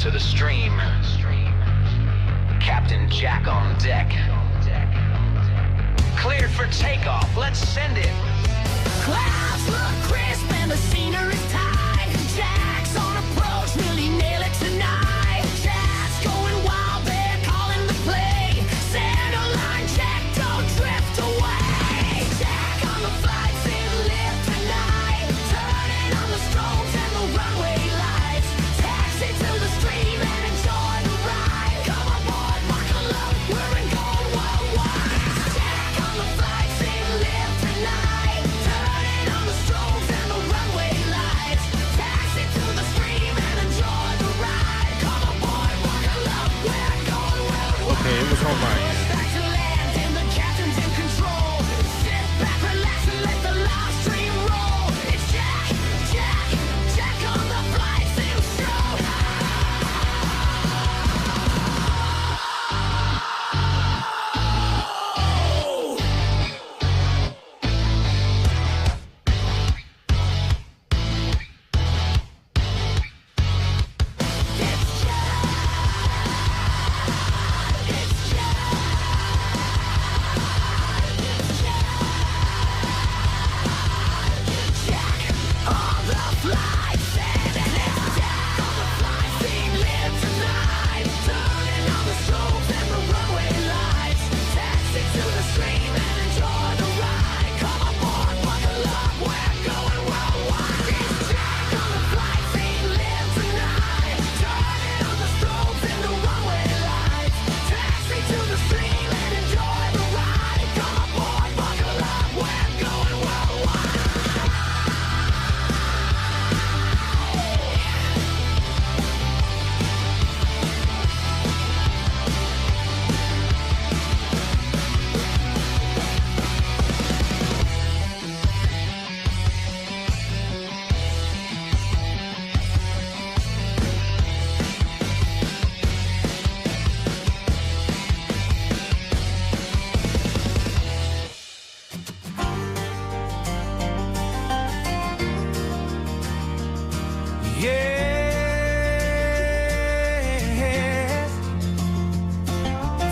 to the stream. Captain Jack on deck. Cleared for takeoff, let's send it. Clouds look crisp and the scenery's tight. Jack's on approach, really nail it tonight. Jack's going wild, they're calling the play. Center line, Jack, don't drift away. Jack on the flight, in live tonight. Turning on the strobes and the runway lights. Taxi to the stream and enjoy the ride. Come aboard, buckle up, we're in gold worldwide. Jack on the flight, in live tonight. Turning on the strobes and the runway lights. Taxi to the stream and enjoy the ride. Come aboard, buckle up, we're going worldwide. Okay, it was on my end. Back to land and the captain's in control. Sit back, relax and let the live stream roll. It's Jack, Jack, Jack on the flight sim show.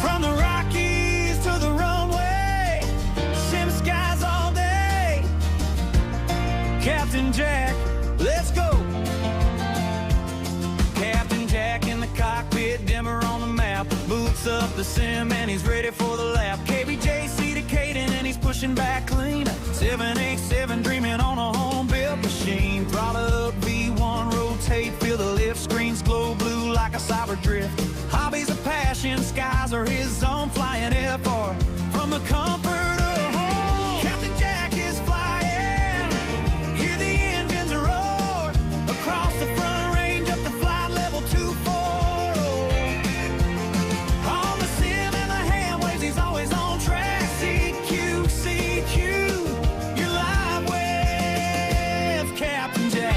From the Rockies to the runway, sim skies all day. Captain Jack, let's go. Captain Jack in the cockpit, dimmer on the map. Boots up the sim and he's ready for the lap. KBJC to Caden and he's pushing back clean. 787 dreaming on a home-built machine. Throttle up, V1 rotate, feel the lift screens glow blue like a cyber drift. Hobbies of passion, skies are his zone, flying FR from the comfort of home. Captain Jack is flying, hear the engines roar across the front range up to flight level 240. On the sim and the hand waves, he's always on track. CQ, CQ, you're live with Captain Jack.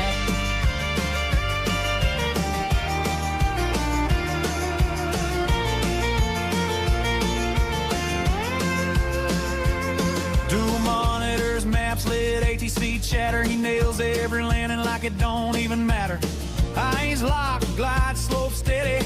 Dual monitors, maps lit, ATC chatter. He nails every landing like it don't even matter. Eyes locked, glide slope steady.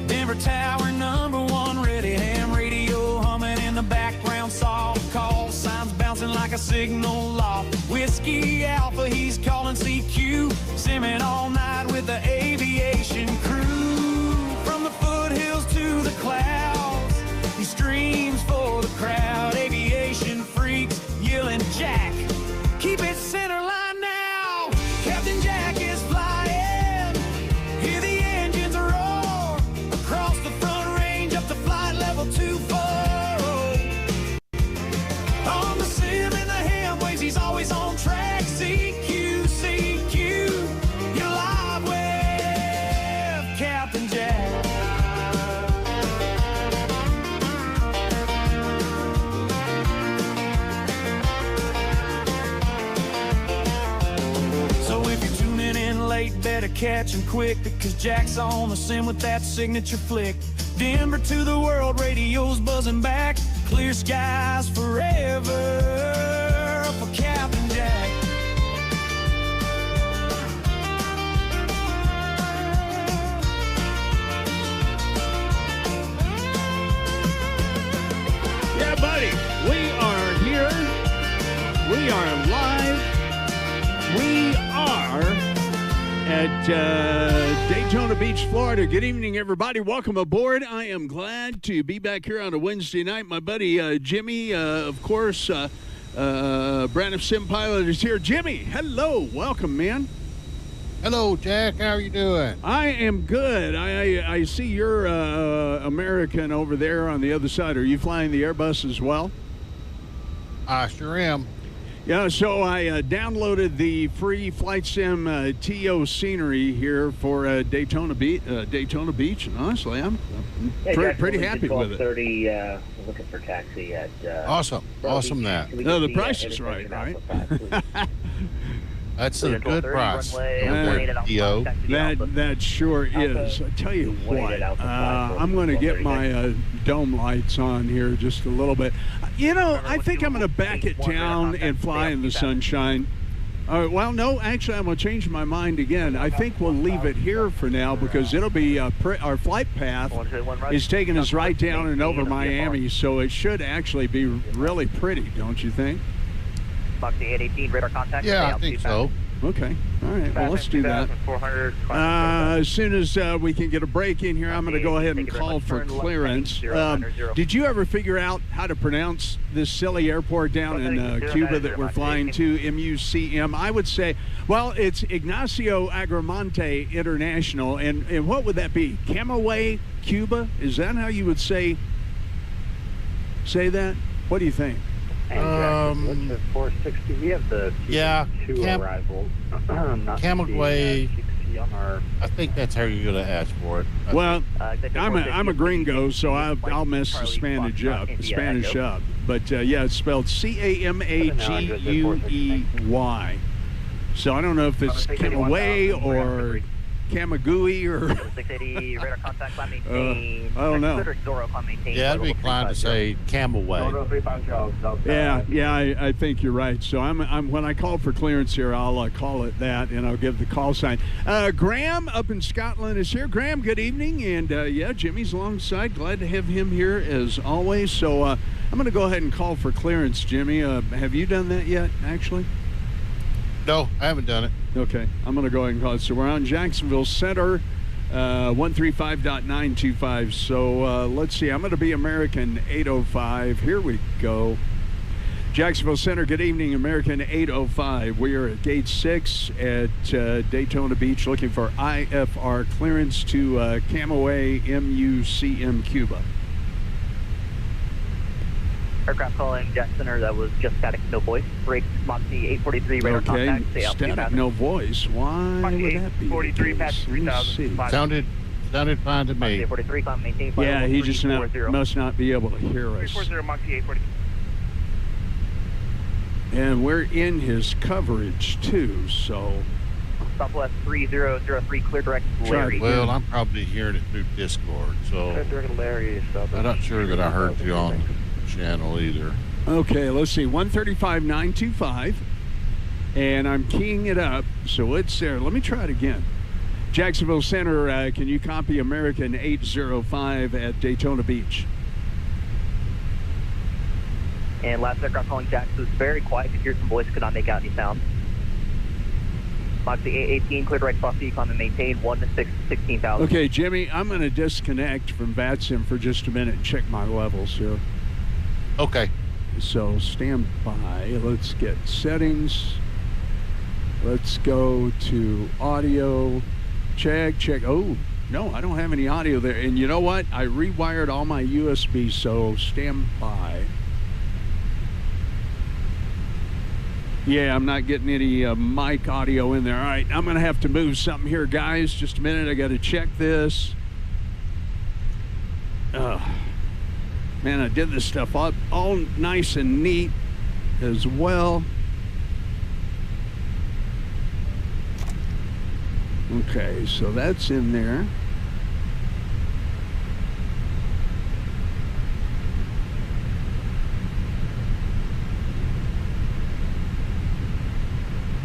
Denver Tower #1 ready. Ham radio humming in the background. Soft call signs bouncing like a signal loft. Whiskey Alpha, he's calling CQ. Simming all night with the aviation crew. From the foothills to the clouds, he streams for the crowd. Aviation freaks yelling Jack, keep it center line now. Captain Jack is flying, hear the engines roar across the front range up to flight level 240. On the sim and the ham waves, he's always on track. CQ, CQ, you're live with Captain Jack. So if you're tuning in late, better catch him quick, because Jack's on the sim with that signature flick. Denver to the world, radio's buzzing back. Clear skies forever for Captain Jack. live. We are at Daytona Beach, Florida. Good evening, everybody. Welcome aboard. I am glad to be back here on a Wednesday night. My buddy Jimmy, of course, Brand of Sim Pilot is here. Jimmy, hello. Welcome, man. Hello, Jack. How are you doing? I am good. I see you're American over there on the other side. Are you flying the Airbus as well? I sure am. Yeah, so I downloaded the free Flight Sim TO scenery here for Daytona Beach, and honestly, I'm pretty happy with it. 30, looking for taxi at... Awesome that. No, the price is right? That's a good price. That sure is. I tell you what, I'm going to get my dome lights on here just a little bit. You know, I think I'm going to back it down and fly in the sunshine. Well, no, actually, I'm going to change my mind again. I think we'll leave it here for now because it'll be our flight path is taking us right down and over Miami, so it should actually be really pretty, don't you think? Moxie 818, radar contact. Yeah, I think so. Okay. All right. Well, let's do that. As soon as we can get a break in here, I'm going to go ahead and call for clearance. Did you ever figure out how to pronounce this silly airport down in Cuba that we're flying to, MUCM? I would say, well, it's Ignacio Agramonte International. And what would that be? Camaguey, Cuba? Is that how you would say that? What do you think? What's the 460? We have the two arrival. Camaguey. I think that's how you're going to ask for it. Well, I'm a gringo, so I'll mess the Spanish up. But yeah, it's spelled Camaguey. So I don't know if it's Camaguey or Camaguey or I don't know. Yeah, I'd be inclined to say Camaguey. Yeah, I think you're right. So I'm when I call for clearance here, I'll call it that, and I'll give the call sign. Graham up in Scotland is here. Graham, good evening, and yeah, Jimmy's alongside. Glad to have him here as always. So I'm going to go ahead and call for clearance, Jimmy. Have you done that yet, actually? No, I haven't done it. Okay, I'm going to go ahead and call it. So we're on Jacksonville Center, 135.925. So let's see. I'm going to be American 805. Here we go. Jacksonville Center, good evening, American 805. We are at Gate 6 at Daytona Beach looking for IFR clearance to Camaguey, MUCM, Cuba. Aircraft calling Jack Center, that was just static, no voice. Brakes, Moxie 843, radar contact. Stay out, static, no voice. Why would that be? 843, patch 3000. Sounded fine to me. 843, climb, maintain. Yeah, he just must not be able to hear us. 340, Moxie 843. And we're in his coverage, too, so... Southwest 3003, clear direct Larry. Well, I'm probably hearing it through Discord, so... Clear direct Larry. I'm not sure that I heard you on channel either. Okay, let's see, 135.925, and I'm keying it up, so it's there. Let me try it again. Jacksonville Center, can you copy American 805 at Daytona Beach? And last aircraft calling Jax was very quiet. Could hear some voice, could not make out any sound. Moxie 818, clear direct Foxy, climb and maintain 16,000. Okay, Jimmy, I'm going to disconnect from VATSIM for just a minute and check my levels here. Okay. So stand by. Let's get settings. Let's go to audio. Check. Oh, no, I don't have any audio there. And you know what? I rewired all my USB, so stand by. Yeah, I'm not getting any mic audio in there. All right, I'm going to have to move something here, guys. Just a minute. I got to check this. Man, I did this stuff all nice and neat as well. Okay, so that's in there.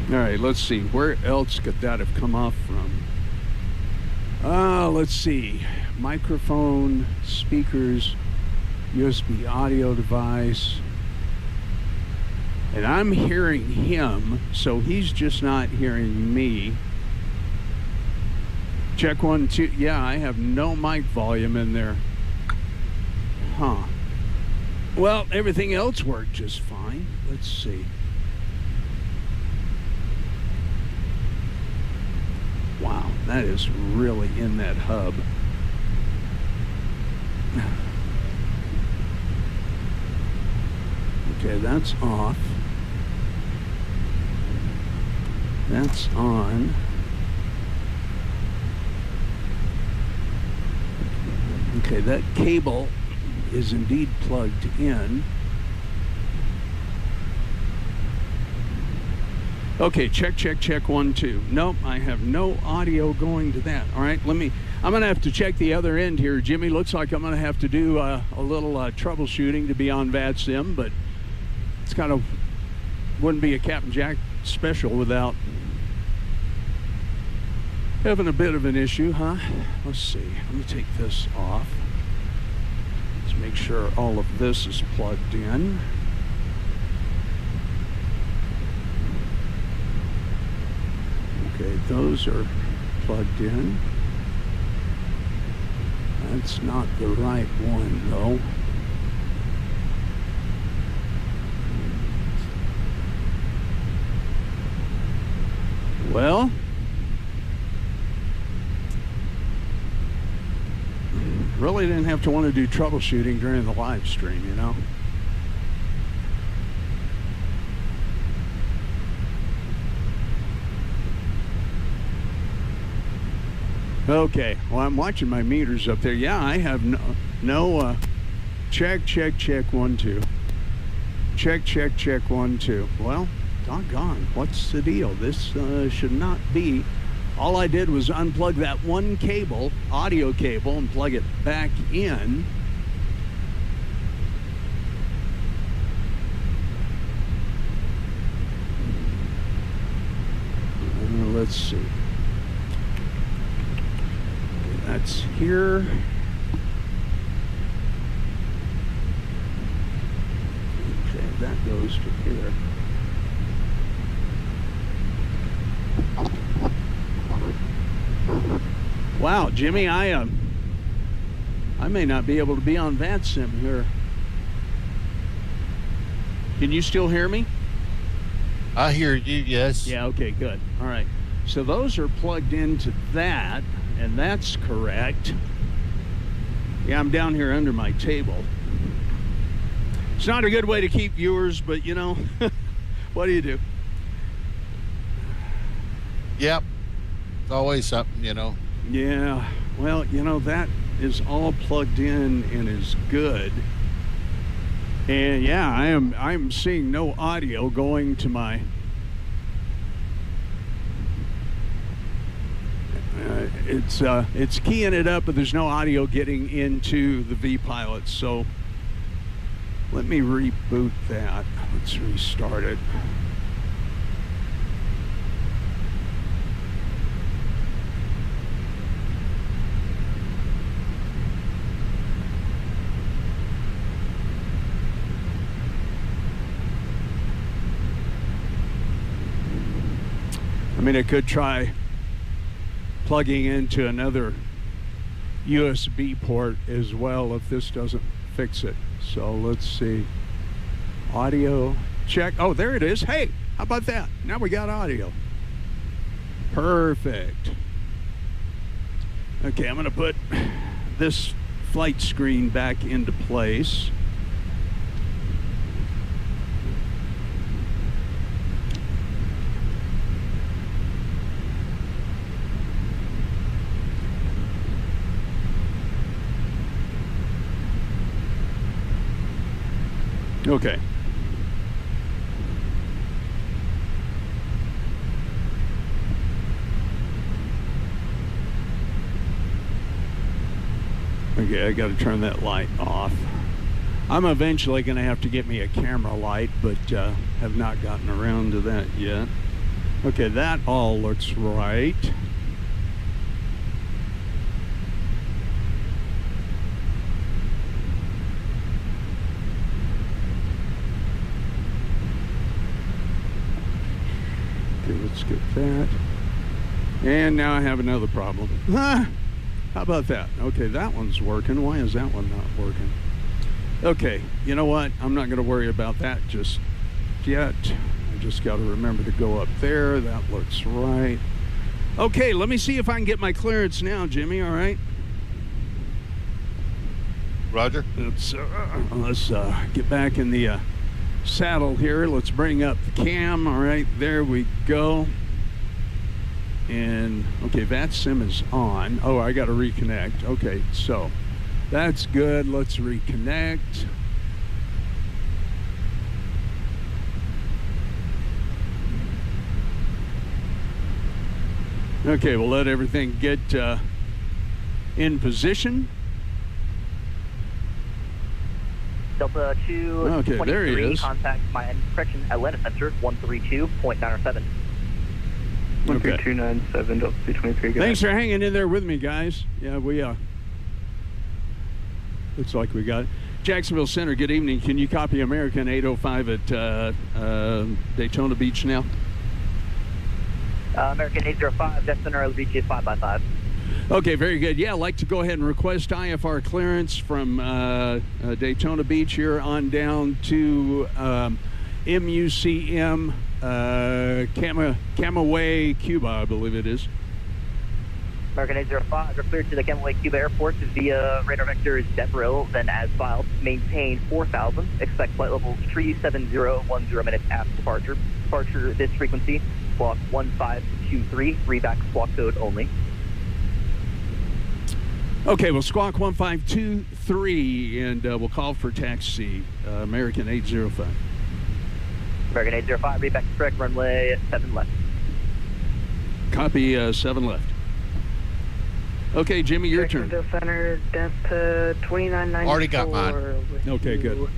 All right, let's see. Where else could that have come off from? Let's see. Microphone, speakers, USB audio device. And I'm hearing him, so he's just not hearing me. Check 1, 2. Yeah, I have no mic volume in there. Huh. Well, everything else worked just fine. Let's see. Wow, that is really in that hub. Okay, that's off. That's on. Okay, that cable is indeed plugged in. Okay, check 1, 2. Nope, I have no audio going to that. All right, I'm gonna have to check the other end here. Jimmy, looks like I'm gonna have to do a little troubleshooting to be on VATSIM, but it's kind of, wouldn't be a Captain Jack special without having a bit of an issue, huh? Let's see, let me take this off. Let's make sure all of this is plugged in. Okay, those are plugged in. That's not the right one, though. Well, really didn't have to want to do troubleshooting during the live stream, you know? Okay, well, I'm watching my meters up there. Yeah, I have no check 1, 2. Check 1, 2. Well, doggone, what's the deal? This should not be. All I did was unplug that one cable, audio cable, and plug it back in. Let's see. That's here. Okay, that goes to here. Wow, Jimmy, I may not be able to be on VATSIM here. Can you still hear me? I hear you, yes. Yeah, okay, good. All right. So those are plugged into that. And that's correct. Yeah, I'm down here under my table. It's not a good way to keep viewers, but you know, what do you do? Yep. It's always something, you know. Yeah, well, you know, that is all plugged in and is good. And yeah, I'm seeing no audio going to my it's keying it up, but there's no audio getting into the V-Pilot. So let me reboot that. Let's restart it. I mean, I could try plugging into another USB port as well if this doesn't fix it. So let's see. Audio check. Oh, there it is. Hey, how about that? Now we got audio. Perfect. Okay, I'm going to put this flight screen back into place. Okay. Okay, I got to turn that light off. I'm eventually going to have to get me a camera light, but have not gotten around to that yet. Okay, that all looks right. Okay, let's get that. And now I have another problem. How about that? Okay, that one's working. Why is that one not working? Okay, you know what? I'm not going to worry about that just yet. I just got to remember to go up there. That looks right. Okay, let me see if I can get my clearance now, Jimmy, all right? Roger. Let's get back in the saddle here. Let's bring up the cam. All right, there we go. And, okay, that sim is on. Oh, I got to reconnect. Okay, so that's good. Let's reconnect. Okay, we'll let everything get in position. Delta 2, okay, there he is. Contact my correction Atlanta Center 132.907. 13297, Delta 223. Thanks for hanging in there with me, guys. Yeah, we looks like we got it. Jacksonville Center, good evening. Can you copy American 805 at Daytona Beach now? American 805, Jet Center, I'll reach you 5x5. Okay, very good. Yeah, I'd like to go ahead and request IFR clearance from Daytona Beach here on down to MUCM, Camaguey, Cuba, I believe it is. American 805, are cleared to the Camaguey, Cuba Airport via radar vector Devril, then as filed. Maintain 4,000. Expect flight level 37010 minutes after departure. Departure this frequency, squawk 1523, reback squawk code only. Okay, well, squawk 1523, and we'll call for taxi, American 805. American 805, reback correct, runway 7 left. Copy, 7 left. Okay, Jimmy, your turn. Center, Delta 2994. Already got mine. Okay, good.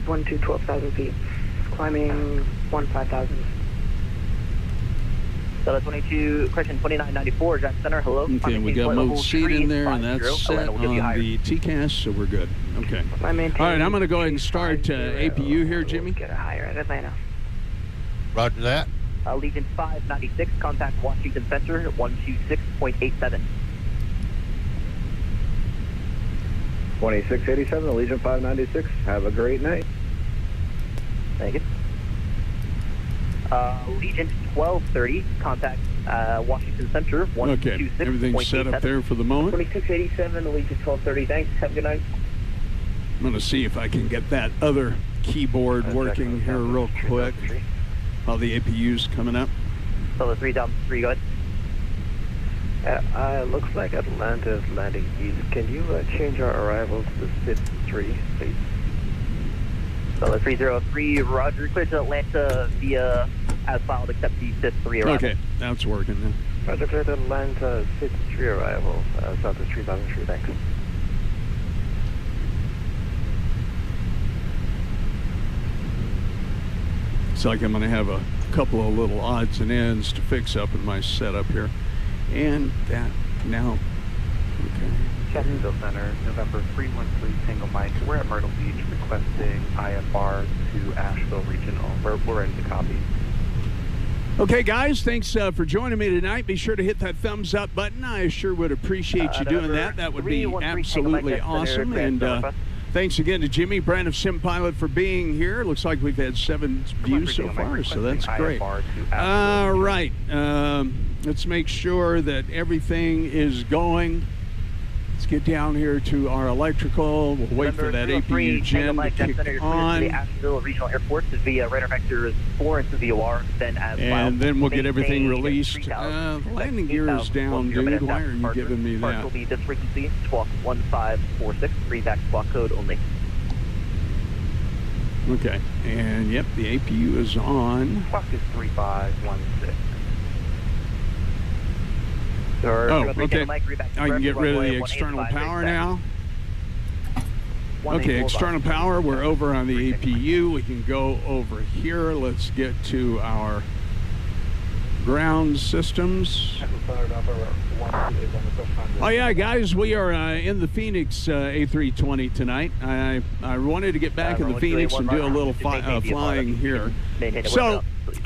12,000 feet. Climbing 15,000. Delta 22, correction 2994, Jack Center, hello. Okay, we got mode seat in there, and that's set on the TCAS, so we're good. Okay. All right, I'm going to go ahead and start APU here, Jimmy. Get a higher at Atlanta. Roger that. Legion 596, contact Washington Center, 126.87. 2687, Legion 596. Have a great night. Thank you. Legion 1230, contact Washington Center, 126.87. Okay, everything's set up there for the moment. 2687, Legion 1230, thanks. Have a good night. I'm going to see if I can get that other keyboard working here real quick while the APU's coming up. Delta 3003, go ahead. Looks like Atlanta is landing east. Can you change our arrival to the SID 3, please? Delta 303, Roger, clear to Atlanta via as filed, except the SID 3 arrival. Okay, that's working now. Roger, clear to Atlanta, SID 3 arrival, Southwest 3003, thanks. Looks like I'm going to have a couple of little odds and ends to fix up in my setup here. And that now, okay. Jacksonville Center, November 313 Single Mike. We're at Myrtle Beach requesting IFR to Asheville Regional. We're in the copy. Okay, guys, thanks for joining me tonight. Be sure to hit that thumbs up button. I sure would appreciate you doing that. That would be absolutely awesome. And thanks again to Jimmy, brand of Sim Pilot, for being here. Looks like we've had 7 views so far, so that's great. All right, let's make sure that everything is going. Let's get down here to our electrical. We'll wait for that APU gen to kick on. The Asheville Regional Airport via radar vectors 4 into VOR, then as and then we'll get everything released. Landing gear is down, dude. Why are you giving me that? Will be this frequency, squawk 1546, reback squawk code only. Okay, and yep, the APU is on. Squawk is 3516. Oh, okay. I can get rid of the external power now. Okay, external power, we're over on the APU. We can go over here. Let's get to our ground systems. Oh yeah, guys, we are in the Fenix A320 tonight. I wanted to get back in the Fenix and do a little flying here. So please.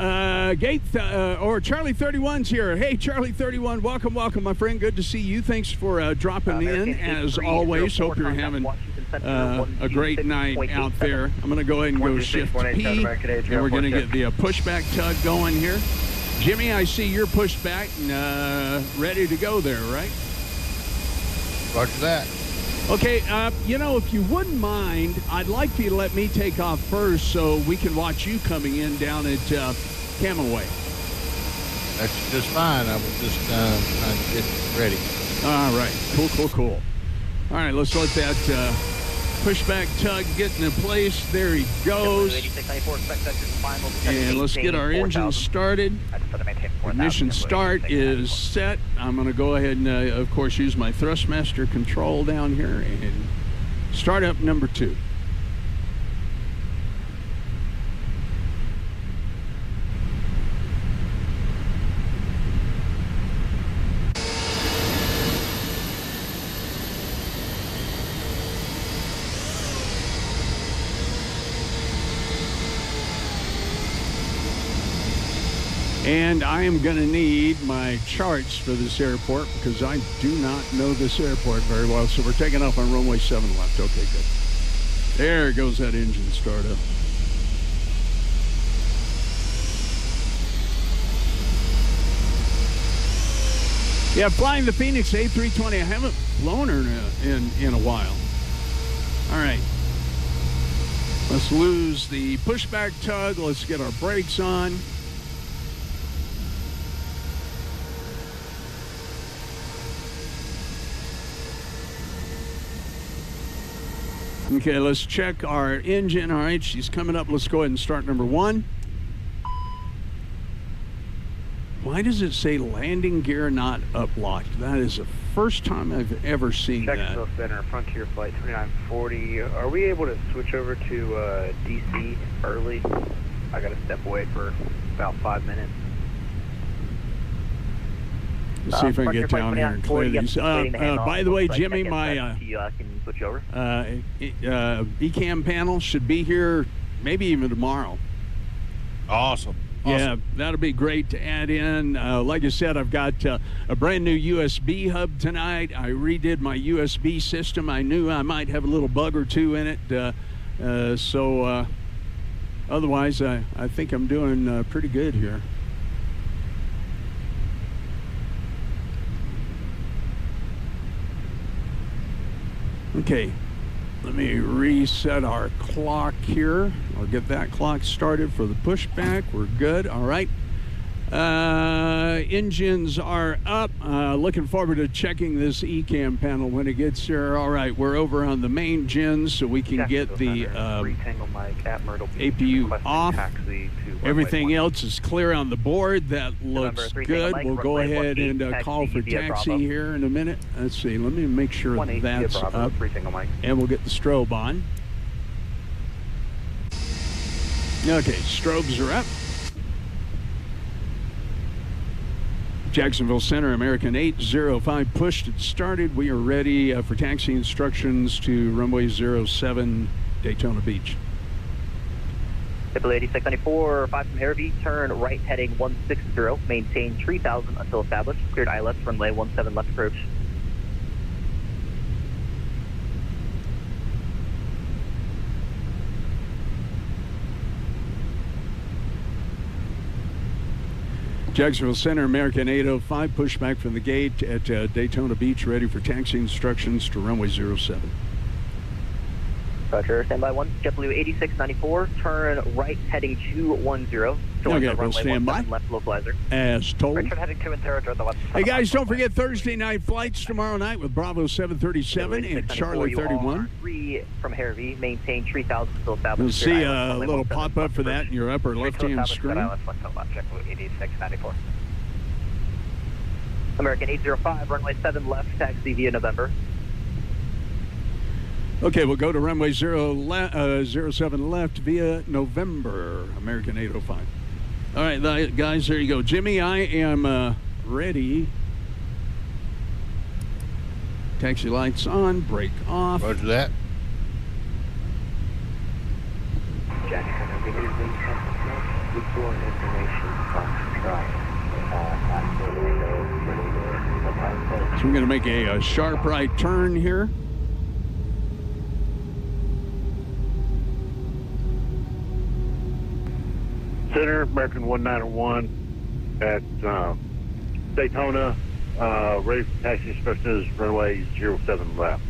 Or Charlie 31's here. Hey, Charlie 31, welcome, my friend. Good to see you. Thanks for dropping in, as always. Hope you're having a great night out there. I'm going to go ahead and go shift P, and we're going to get the pushback tug going here. Jimmy, I see you're pushed back and ready to go there, right? Roger that. Okay, if you wouldn't mind, I'd like for you to let me take off first so we can watch you coming in down at Camaguey. That's just fine. I was just trying to get ready. All right, cool. All right, let's let that pushback tug get into place. There he goes. And let's get our engine started. Ignition start is set. I'm going to go ahead and, of course, use my Thrustmaster control down here and start up number 2. And I am going to need my charts for this airport because I do not know this airport very well. So we're taking off on runway 7 left. Okay, good. There goes that engine startup. Yeah, flying the Fenix A320. I haven't flown her in a while. All right. Let's lose the pushback tug. Let's get our brakes on. Okay, let's check our engine. All right, she's coming up. Let's go ahead and start number 1. Why does it say landing gear not uplocked? That is the first time I've ever seen that. Jacksonville Center, Frontier Flight 2940. Are we able to switch over to DC early? I got to step away for about 5 minutes. Let's see if I can get down here and clear these. By the way, Jimmy, my ECAM panel should be here maybe even tomorrow. Awesome. Yeah, that'll be great to add in. Like I said, I've got a brand new USB hub tonight. I redid my USB system. I knew I might have a little bug or two in it. Otherwise, I think I'm doing pretty good here. Okay, let me reset our clock here. I'll get that clock started for the pushback. We're good. All right. Engines are up. Looking forward to checking this ECAM panel when it gets here. All right, we're over on the main gens so we can get the APU off. Everything else is clear on the board. That looks good. We'll go ahead and call for taxi here in a minute. Let's see. Let me make sure that's up. And we'll get the strobe on. Okay, strobes are up. Jacksonville Center, American 805 pushed and started. We are ready for taxi instructions to runway 07, Daytona Beach. Triple 8694, 5 from Harvey, turn right heading 160, maintain 3000 until established. Cleared ILS, runway 17 left approach. Jacksonville Center, American 805, pushback from the gate at Daytona Beach, ready for taxi instructions to runway 07. Roger, standby 1, JetBlue 8694, turn right heading 210. Okay, we'll stand by. Left localizer. As told. Richard heading 2 and 0, the left. Hey guys, don't forget Thursday night flights tomorrow night with Bravo 737 and Charlie 31. 3 from Harvey, maintain 3000 until established. You'll see a little pop-up for that in your upper left-hand screen. American 805, runway 7 left, taxi via November. Okay, we'll go to runway 07 left via November, American 805. All right, guys, there you go. Jimmy, I am ready. Taxi lights on, brake off. Roger that. For information, So we're going to make a sharp right turn here. Center, American 191 at Daytona, ready for taxi instructions, runway 07 left.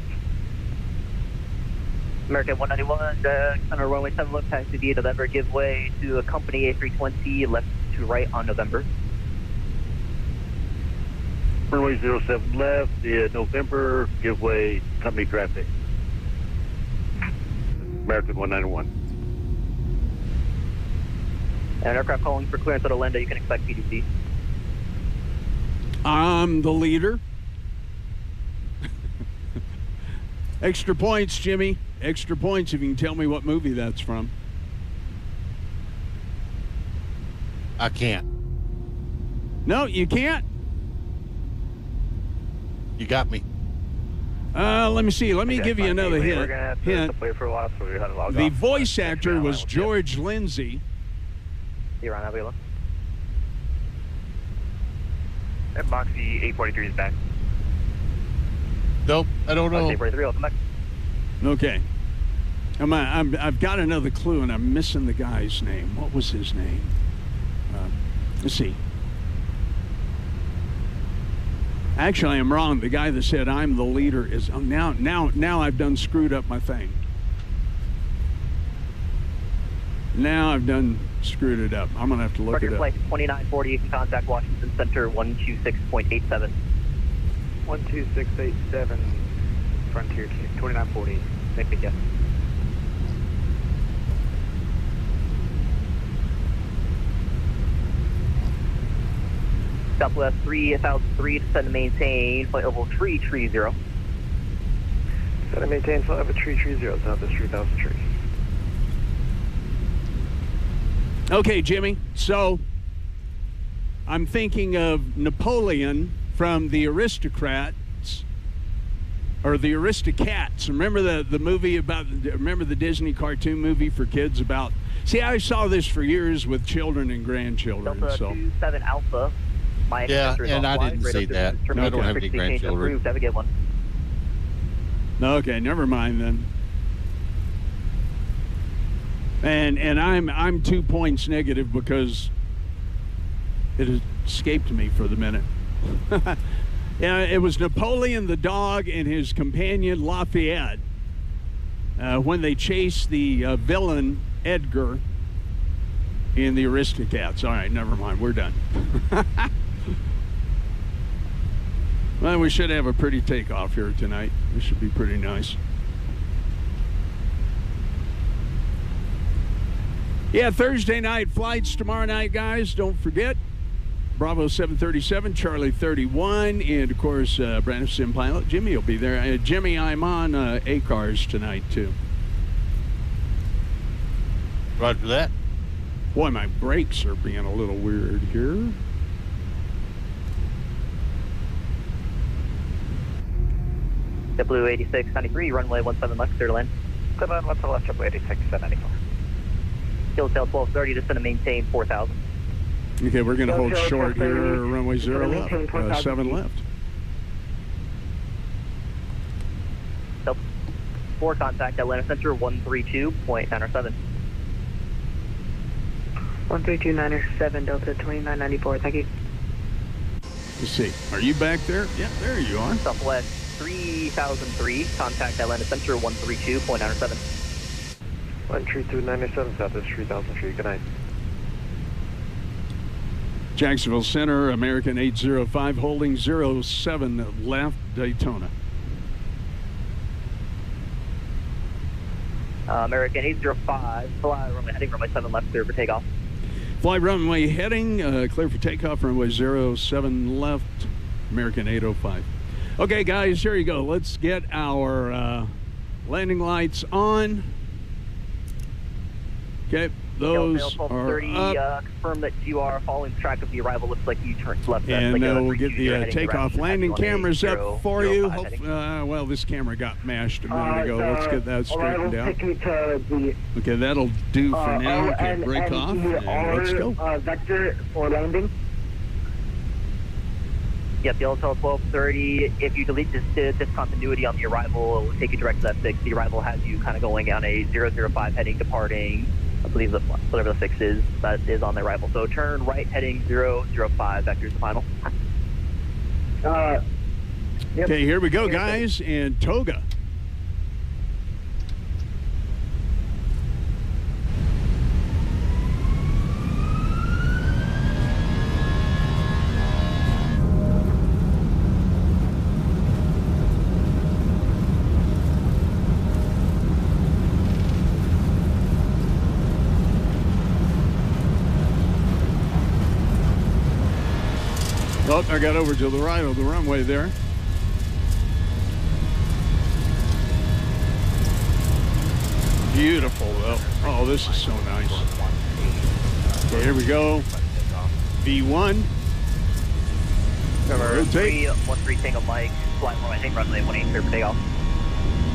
American 191, center runway 7 left, taxi via November, give way to a company A320 left to right on November. Runway 07 left, via November, give way company traffic. American 191. And aircraft calling for clearance at Orlando, you can expect PDC. I'm the leader. Extra points, Jimmy. Extra points if you can tell me what movie that's from. I can't. No, you can't. You got me. Let me see. Let me give you another We're hint. gonna have to play for a while, so we gotta log The off. voice actor was George Lindsay. You're on Avila. And Moxie 843 is back. Nope, I don't know. 843, welcome back. Okay. I've got another clue, and I'm missing the guy's name. What was his name? Let's see. Actually, I'm wrong. The guy that said I'm the leader is now I've done screwed up my thing. Now I've done screwed it up. I'm gonna have to look Record it up. flight 2940, you can contact Washington Center 126.87. 12687, Frontier 2940. Make the guess. Southwest 3003, descend to maintain, flight level 330. Set and maintain flight level 330, Southwest 3003. Okay, Jimmy. So I'm thinking of Napoleon from the Aristocrats or the Aristocats. Remember the movie about? Remember the Disney cartoon movie for kids about? See, I saw this for years with children and grandchildren. Delta So 27 Alpha. My Yeah, connector is and I offline. didn't Radar see that. system is I don't terminated. have any Frequency change grandchildren. approved. Have a good one. okay, never mind then. And I'm 2 points negative because it escaped me for the minute. Yeah, it was Napoleon the dog and his companion Lafayette when they chased the villain Edgar in the Aristocats. All right, never mind. We're done. Well, we should have a pretty takeoff here tonight. This should be pretty nice. Yeah, Thursday night flights tomorrow night, guys. Don't forget. Bravo 737, Charlie 31, and of course, Brandon Sim pilot. Jimmy will be there. Jimmy, I'm on A-Cars tonight, too. Roger that. Boy, my brakes are being a little weird here. W8693, runway 17 left, clear to land. 7 left to left, W8694. Hilltail 1230, descend to maintain 4000. Okay, we're going to hold Go, short go, here. go. Runway 0 left, Maintain 4,000 7 feet. left. So, 4 contact Atlanta Center 132.907. 13297, Delta 2994, thank you. Let's see. Are you back there? Yeah, there you are. Southwest 3003, contact Atlanta Center 132.907. 13297, Southwest 3003, good night. Jacksonville Center, American 805, holding 07 left, Daytona. American 805, fly runway heading, runway 7 left, clear for takeoff. Fly runway heading, clear for takeoff, runway 07 left, American 805. Okay, guys, here you go. Let's get our landing lights on. Okay, Those are up. Confirm that you are following track of the arrival. Looks like you turned left. And we'll get the takeoff landing cameras up for you. Well, this camera got mashed a minute ago. Let's get that straightened out. Okay, that'll do for now. Okay, break off and let's go. Vector for landing. Yep, you'll tell 12:30. If you delete this discontinuity on the arrival, it will take you direct to that 6. The arrival has you kind of going on a 005 heading, departing, I believe whatever the 6 is, that is on the arrival. So turn right heading 005, vector's the final. Yep. Okay, here we go, guys, and Toga. Oh, I got over to the right of the runway there. Beautiful, though. Oh, this is so nice. Okay, here we go. V1. Number 313 Tango Mike, flight more, I think runway 18 clear for takeoff.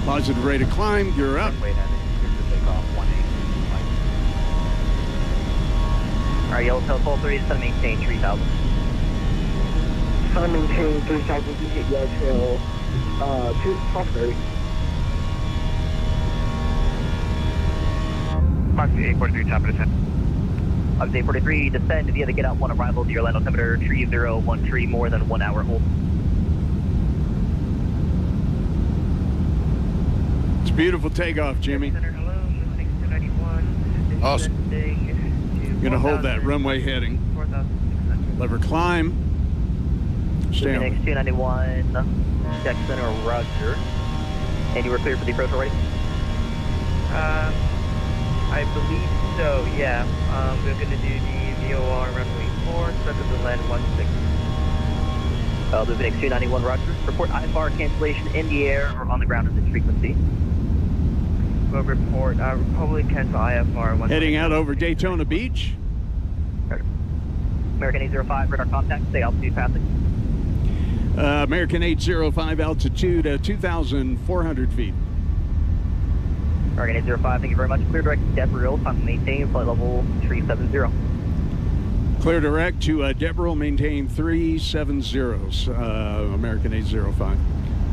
Positive rate of climb, you're up. Alright, yellow tail 1230, just gonna maintain 3000. Sun maintain 3000 feet, yellow tail 1230. Fox 843, top of descent. Fox 843, descend via the get out 1 arrival to your land altimeter, tree 01 tree, more than 1 hour hold. It's a beautiful takeoff, Jimmy. Awesome. Gonna hold that runway heading. Lever climb. Stay Fenix 291, check center, roger. And you were cleared for the approach already? I believe so, yeah. We're going to do the VOR runway 4, expected to land 16. The Fenix 291, roger. Report IFR cancellation in the air or on the ground at this frequency. We'll report, probably cancel IFR. Heading out over Daytona Beach. American 805, radar contact, stay altitude passing. American 805, altitude 2,400 feet. American 805, thank you very much. Clear direct to Debril, time to maintain flight level 370. Clear direct to Debril, maintain 370, American 805.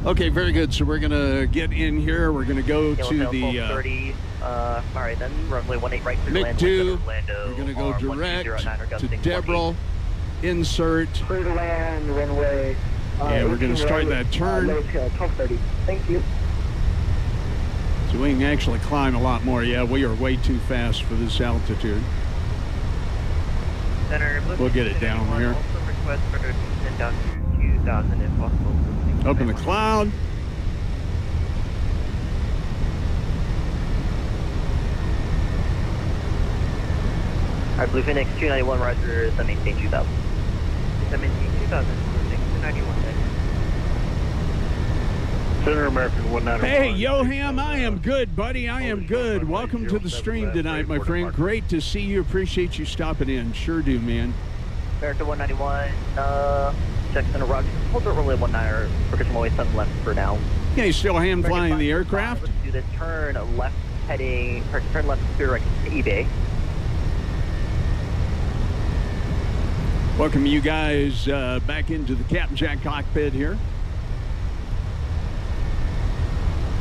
Okay, very good. So we're going to get in here. We're going to go to the... 30. All right, then, runway 18 right through Mid 2. We're going to go direct to Debril, insert. Clear to land, runway. And we're going to start that turn. 1230. Thank you. So we can actually climb a lot more. Yeah, we are way too fast for this altitude. Center, we'll get it down here. Also request for the descent down to 2,000 if possible. Open the cloud. All right, Blue Phoenix 291, roger, then maintain 2,000. Then maintain 2,000, 291, Center American 191. Hey, Yoham, I am good, buddy. I am good. Welcome to the stream tonight, my friend. Great to see you. Appreciate you stopping in. Sure do, man. American 191, check center, roger. Hold it runway 19, or position always 7 left for now. Okay, still hand flying the aircraft. Let's do this turn left heading, or turn left direct to eBay. Welcome you guys back into the Captain Jack cockpit here.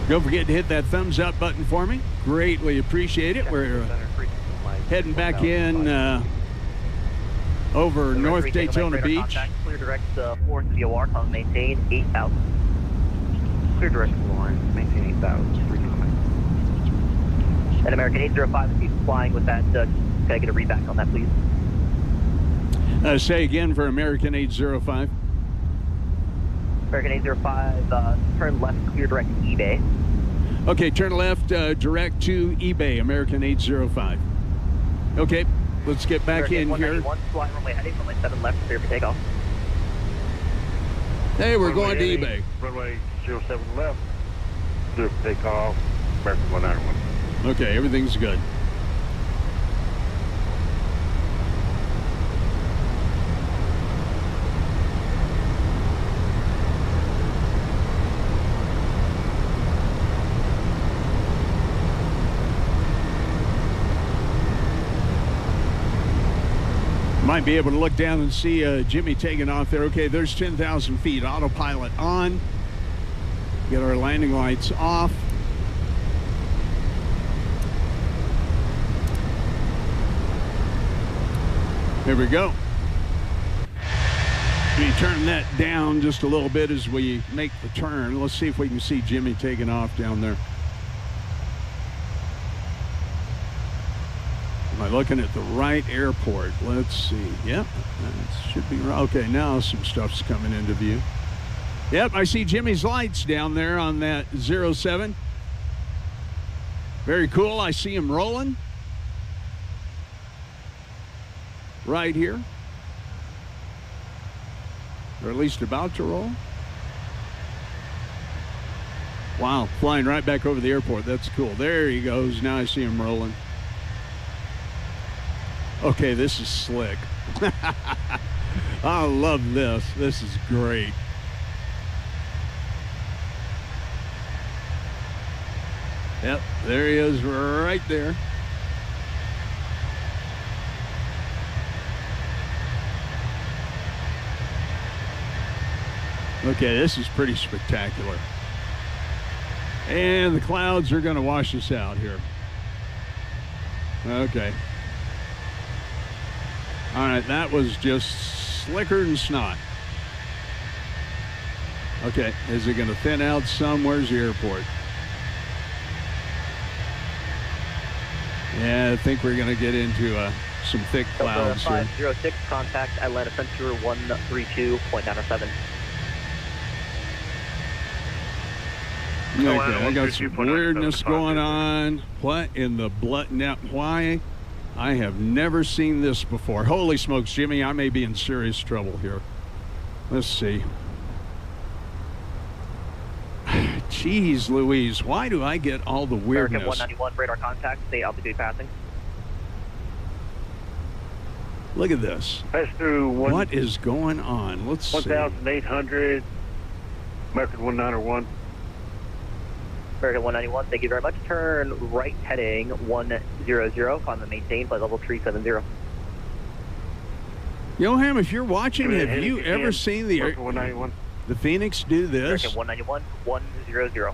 Don't forget to hit that thumbs up button for me. Greatly appreciate it. We're heading back in over North Daytona Beach. Clear direct 4th VOR, come maintain 8,000. Clear direct to Lawrence, maintain 8,000. And American 805 keeps flying with that. Can I get a read back on that, please? Say again for American 805. American 805, turn left, clear direct to eBay. Okay, turn left, direct to eBay, American 805. Okay, let's get back in here. Flying runway heading, runway 7 left, clear for takeoff. Hey, we're going to eBay. Runway 07 left, clear for takeoff, American 191. Okay, everything's good. Might be able to look down and see Jimmy taking off there. Okay, there's 10,000 feet. Autopilot on. Get our landing lights off. There we go. Let me turn that down just a little bit as we make the turn. Let's see if we can see Jimmy taking off down there. Am I looking at the right airport? Let's see. Yep, that should be right. Okay, now some stuff's coming into view. Yep, I see Jimmy's lights down there on that 07. Very cool. I see him rolling. Right here. Or at least about to roll. Wow, flying right back over the airport. That's cool. There he goes. Now I see him rolling. Okay, this is slick. I love this. This is great. Yep, there he is right there. Okay, this is pretty spectacular. And the clouds are going to wash us out here. Okay. All right, that was just slicker than snot. Okay, is it going to thin out some? Where's the airport? Yeah, I think we're going to get into some thick clouds here. 506, contact Atlanta Center 132.907. Okay, I got some weirdness going on. What in the blood? Now, why? I have never seen this before. Holy smokes, Jimmy, I may be in serious trouble here. Let's see. Jeez Louise, why do I get all the weirdness? American 191, radar contact, stay altitude passing. Look at this. Pass through what is going on? Let's see. 1,800, American 191. American 191, thank you very much. Turn right heading 100, climb and maintain flight level 370. Yoham, if you're watching, have you ever seen the Fenix do this? American 191, 100.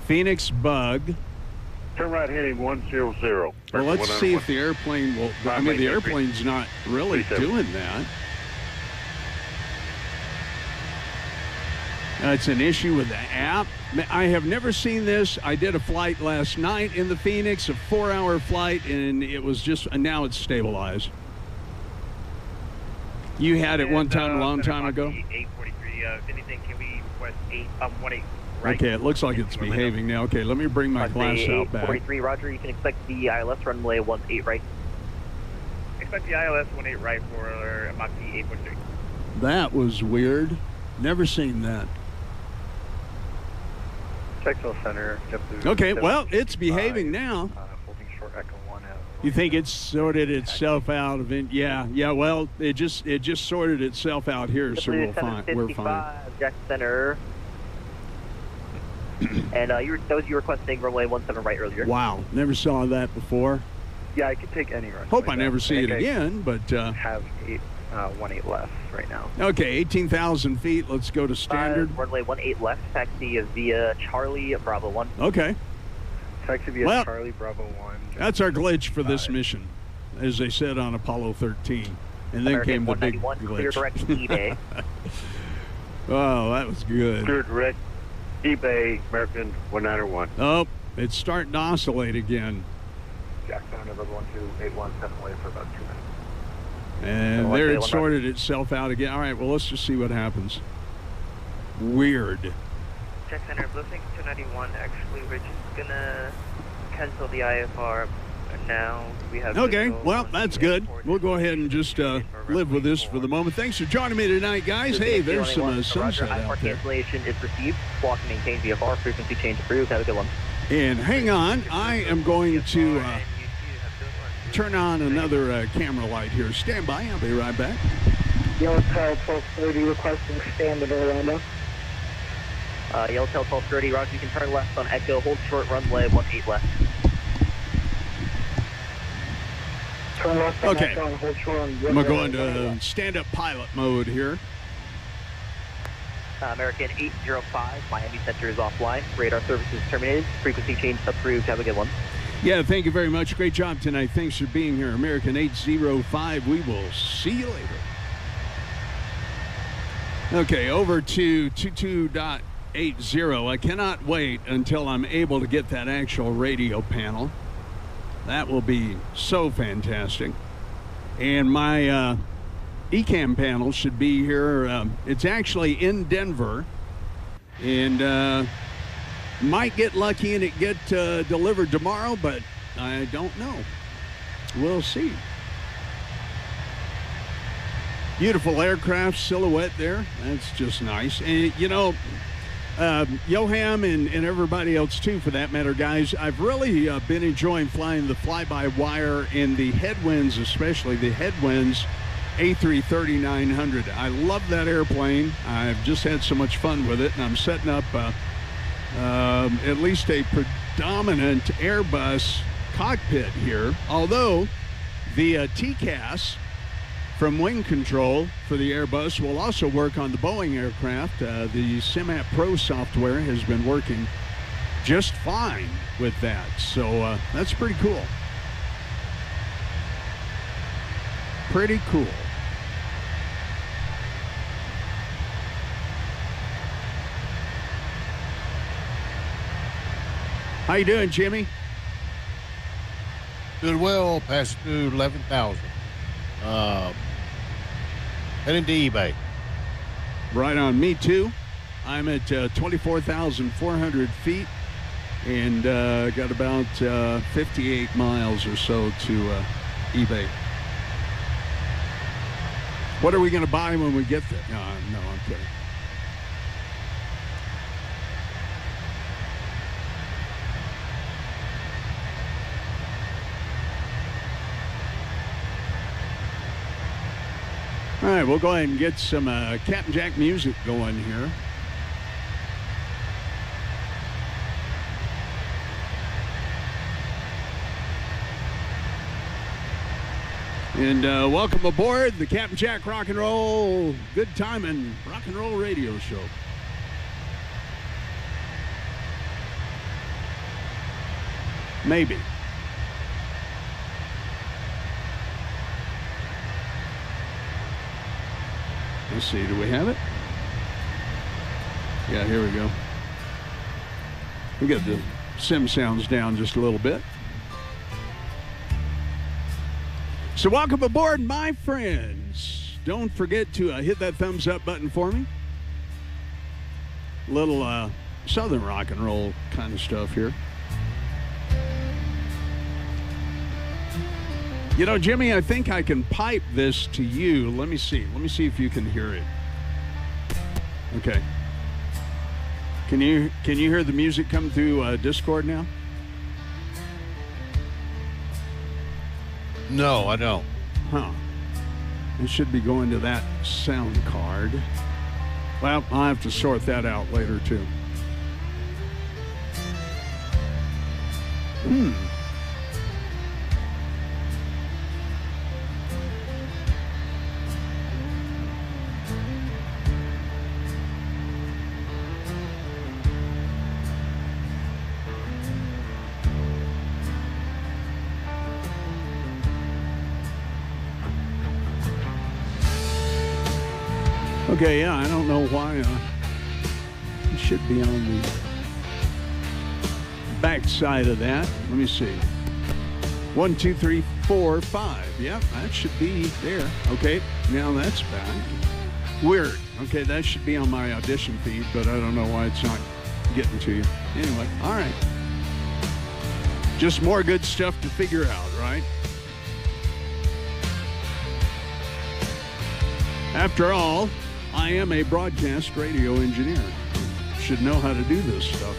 Fenix bug. Turn right heading 100. Well, let's see if the airplane will. I mean, the airplane's not really doing that. It's an issue with the app. I have never seen this. I did a flight last night in the Fenix, a 4-hour flight, and it was just, and now it's stabilized. You had it one time a long time ago? 843, if anything, can we request 18 right? Okay, it looks like it's behaving now. Okay, let me bring my glass out back. 843, roger, you can expect the ILS runway 18 right. Expect the ILS 18 right for Mach 843. That was weird. Never seen that. Texel Center. Okay, well, it's behaving now. Holding short Echo 1 out. You think it's sorted itself out? Yeah. Well, it just sorted itself out here, so we're fine. Jack Center. And that was you requesting runway 17 right earlier. Wow, never saw that before. Yeah, I could take any runway. Hope I never see it again, but have 18 left right now. Okay, 18,000 feet. Let's go to standard. Runway 18 left. Taxi via Charlie Bravo 1. Okay. Taxi via Charlie Bravo 1. That's our glitch for this mission, as they said on Apollo 13. And then came the big glitch. Clear direct eBay. Oh, that was good. Clear direct eBay, American 191. Oh, it's starting to oscillate again. Jack Center, number 1281, 7 away for about 2 minutes. And there it sorted itself out again. All right, well, let's just see what happens. Weird. Jack Center, Bluefix 291. Actually, we're just gonna cancel the IFR now. We have. Okay, well, that's good. We'll go ahead and just live with this for the moment. Thanks for joining me tonight, guys. Hey, there's some sunset out there. Cancellation is received. Block and maintain VFR. Frequency change approved. Have a good one. And hang on, I am going to turn on another camera light here. Stand by. I'll be right back. Yellowtail 1230 requesting standard Orlando. Yellowtail 1230, Roger, you can turn left on Echo. Hold short runway 18 left. Turn left on Okay. Echo and hold short on I'm going to go into stand-up pilot mode here. American 805, Miami Center is offline. Radar services terminated. Frequency change approved. Have a good one. Yeah, thank you very much. Great job tonight. Thanks for being here. American 805. We will see you later. Okay, over to 22.80. I cannot wait until I'm able to get that actual radio panel. That will be so fantastic. And my ECAM panel should be here. It's actually in Denver. And might get lucky and it get delivered tomorrow, but I don't know. We'll see. Beautiful aircraft silhouette there. That's just nice. And, you know, Yoham and everybody else, too, for that matter, guys, I've really been enjoying flying the fly-by-wire and the headwinds, especially the headwinds A330-900. I love that airplane. I've just had so much fun with it, and I'm setting up at least a predominant Airbus cockpit here, although the TCAS from Wing Control for the Airbus will also work on the Boeing aircraft. The SimApp Pro software has been working just fine with that, so that's pretty cool. Pretty cool. How you doing, Jimmy? Doing well, passing through 11,000. Heading to eBay. Right on, me too. I'm at 24,400 feet and got about 58 miles or so to eBay. What are we going to buy when we get there? No, I'm kidding. All right, we'll go ahead and get some Captain Jack music going here. And welcome aboard the Captain Jack Rock and Roll Good Time and Rock and Roll Radio Show. Maybe. Let's see, do we have it? Yeah, here we go. We got the sim sounds down just a little bit. So welcome aboard, my friends. Don't forget to hit that thumbs up button for me. Little southern rock and roll kind of stuff here. You know, Jimmy, I think I can pipe this to you. Let me see. Let me see if you can hear it. Okay. Can you hear the music come through Discord now? No, I don't. Huh. It should be going to that sound card. Well, I'll have to sort that out later, too. Okay, yeah, I don't know why it should be on the back side of that. Let me see. 1, 2, 3, 4, 5. Yep, that should be there. Okay, now that's back. Weird. Okay, that should be on my audition feed, but I don't know why it's not getting to you. Anyway, all right. Just more good stuff to figure out, right? After all, I am a broadcast radio engineer. Should know how to do this stuff.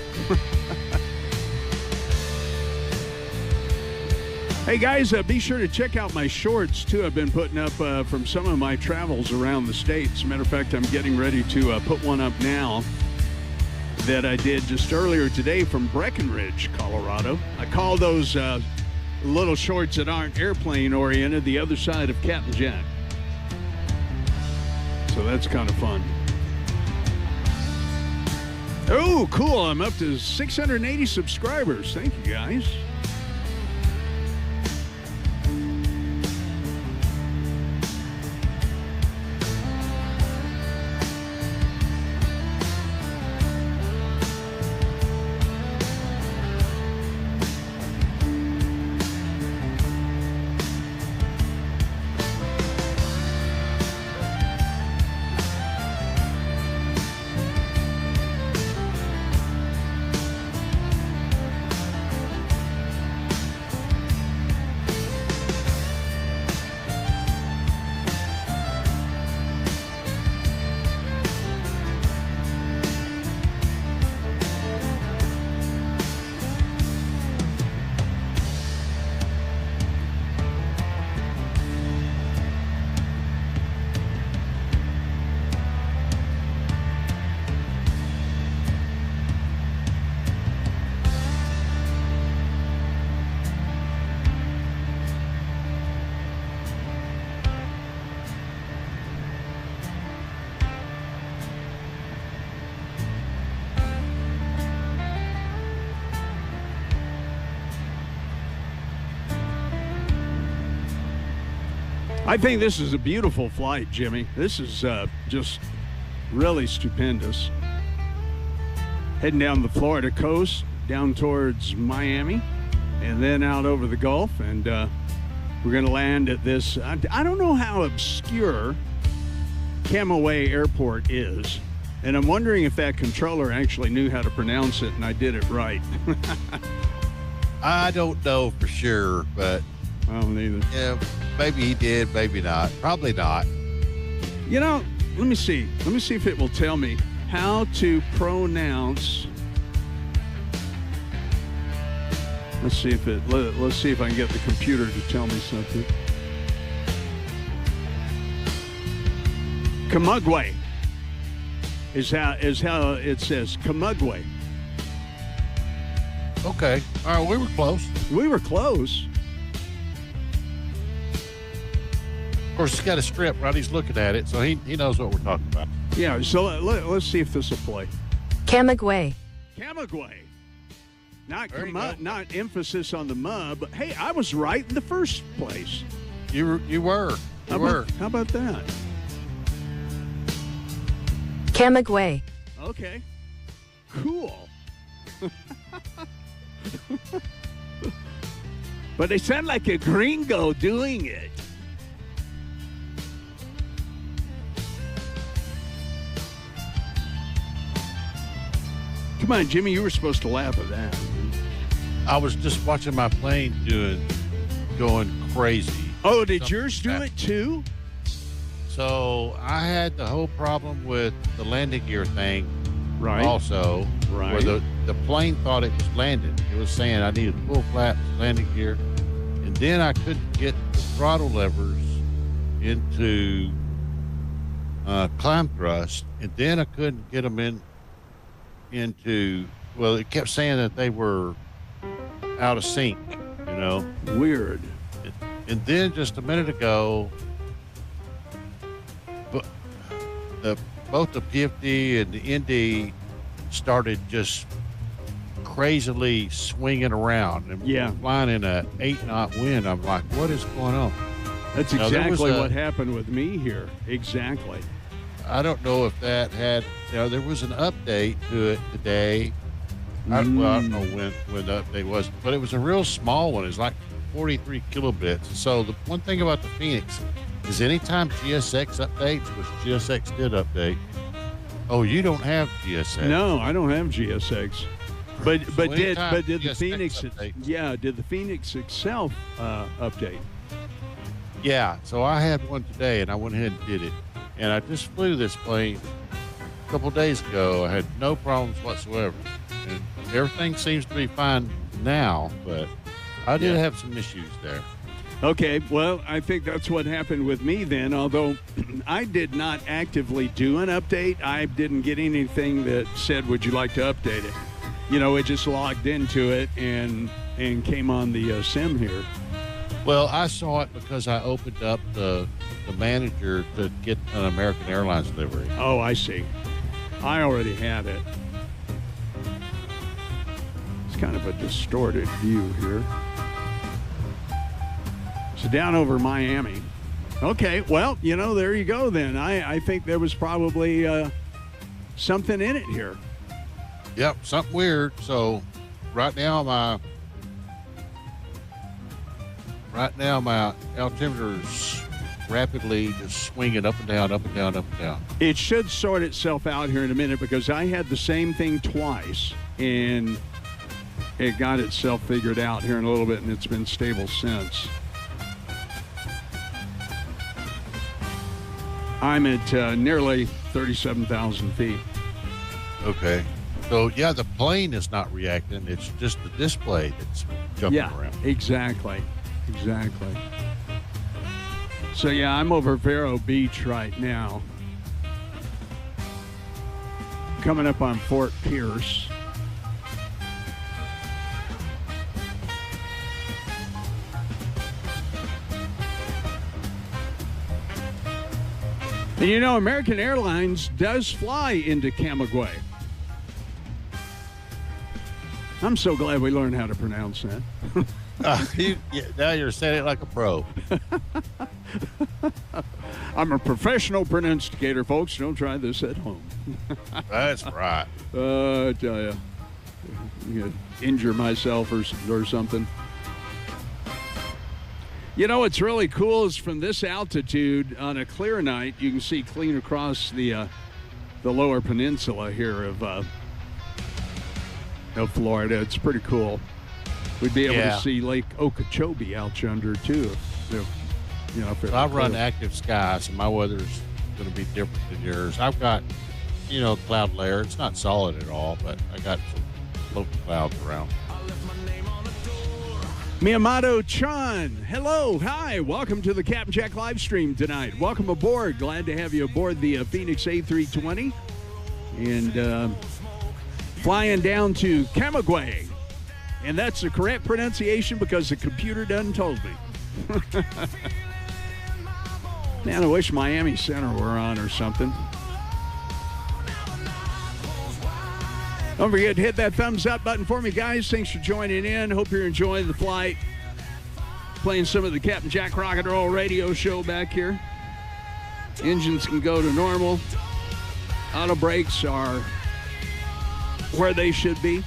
Hey guys, be sure to check out my shorts too. I've been putting up from some of my travels around the state. As a matter of fact, I'm getting ready to put one up now that I did just earlier today from Breckenridge, Colorado. I call those little shorts that aren't airplane oriented, the other side of Captain Jack. So that's kind of fun. Oh, cool. I'm up to 680 subscribers. Thank you, guys. I think this is a beautiful flight, Jimmy. This is just really stupendous. Heading down the Florida coast, down towards Miami, and then out over the Gulf. And we're going to land at this, I don't know how obscure Camaguey Airport is. And I'm wondering if that controller actually knew how to pronounce it and I did it right. I don't know for sure, but I don't either. Yeah, maybe he did, maybe not. Probably not. You know, let me see. Let me see if it will tell me how to pronounce. Let's see if let's see if I can get the computer to tell me something. Camaguey is how it says. Camaguey. Okay. All right, we were close. We were close. Of course, he's got a strip, right? He's looking at it, so he knows what we're talking about. Yeah, so let's see if this will play. Camaguey. Camaguey. Not emphasis on the M, but hey, I was right in the first place. You were. How about that? Camaguey. Okay. Cool. But they sound like a gringo doing it. Come on, Jimmy, you were supposed to laugh at that. I was just watching my plane going crazy. Oh, did yours do it too? So I had the whole problem with the landing gear thing. Right. Also, right. Where the plane thought it was landing. It was saying I needed full flaps landing gear. And then I couldn't get the throttle levers into climb thrust. And then I couldn't get them into, well, it kept saying that they were out of sync, you know. Weird. And then just a minute ago, both the PFD and the ND started just crazily swinging around and flying in a 8-knot wind. I'm like, what is going on? That's exactly what happened with me here. Exactly. I don't know if that had, there was an update to it today. I don't know when the update was, but it was a real small one. It's like 43 kilobits. So the one thing about the Fenix is anytime GSX updates, which GSX did update. Oh, you don't have GSX? No, I don't have GSX. But did the Fenix? Updates, did the Fenix itself update? Yeah. So I had one today, and I went ahead and did it. And I just flew this plane a couple days ago. I had no problems whatsoever. And everything seems to be fine now, but I did have some issues there. Okay, well, I think that's what happened with me then, although I did not actively do an update. I didn't get anything that said, would you like to update it? You know, it just logged into it, and and came on the sim here. Well, I saw it because I opened up the manager to get an American Airlines livery. Oh, I see. I already had it. It's kind of a distorted view here. So down over Miami. Okay, well, you know, there you go then. I think there was probably something in it here. Yep, something weird. So right now my altimeter's rapidly just swinging up and down, up and down, up and down. It should sort itself out here in a minute because I had the same thing twice and it got itself figured out here in a little bit and it's been stable since. I'm at nearly 37,000 feet. Okay. So, yeah, the plane is not reacting. It's just the display that's jumping around. Exactly. Exactly. So, yeah, I'm over Vero Beach right now. Coming up on Fort Pierce. And you know, American Airlines does fly into Camaguey. I'm so glad we learned how to pronounce that. Now you're saying it like a pro. I'm a professional pronunciator, folks. Don't try this at home. That's right. I tell you, injure myself or something. You know what's really cool is from this altitude on a clear night, you can see clean across the lower peninsula here of Florida. It's pretty cool. We'd be able to see Lake Okeechobee out yonder too. I run active sky, so my weather's going to be different than yours. I've got, cloud layer. It's not solid at all, but I got some local clouds around. Miyamoto Chan, hello, hi, welcome to the Captain Jack live stream tonight. Welcome aboard. Glad to have you aboard the Fenix A320 and flying down to Camaguey. And that's the correct pronunciation because the computer done told me. Man, I wish Miami Center were on or something. Don't forget to hit that thumbs up button for me, guys. Thanks for joining in. Hope you're enjoying the flight. Playing some of the Captain Jack Rock and Roll radio show back here. Engines can go to normal. Auto brakes are where they should be.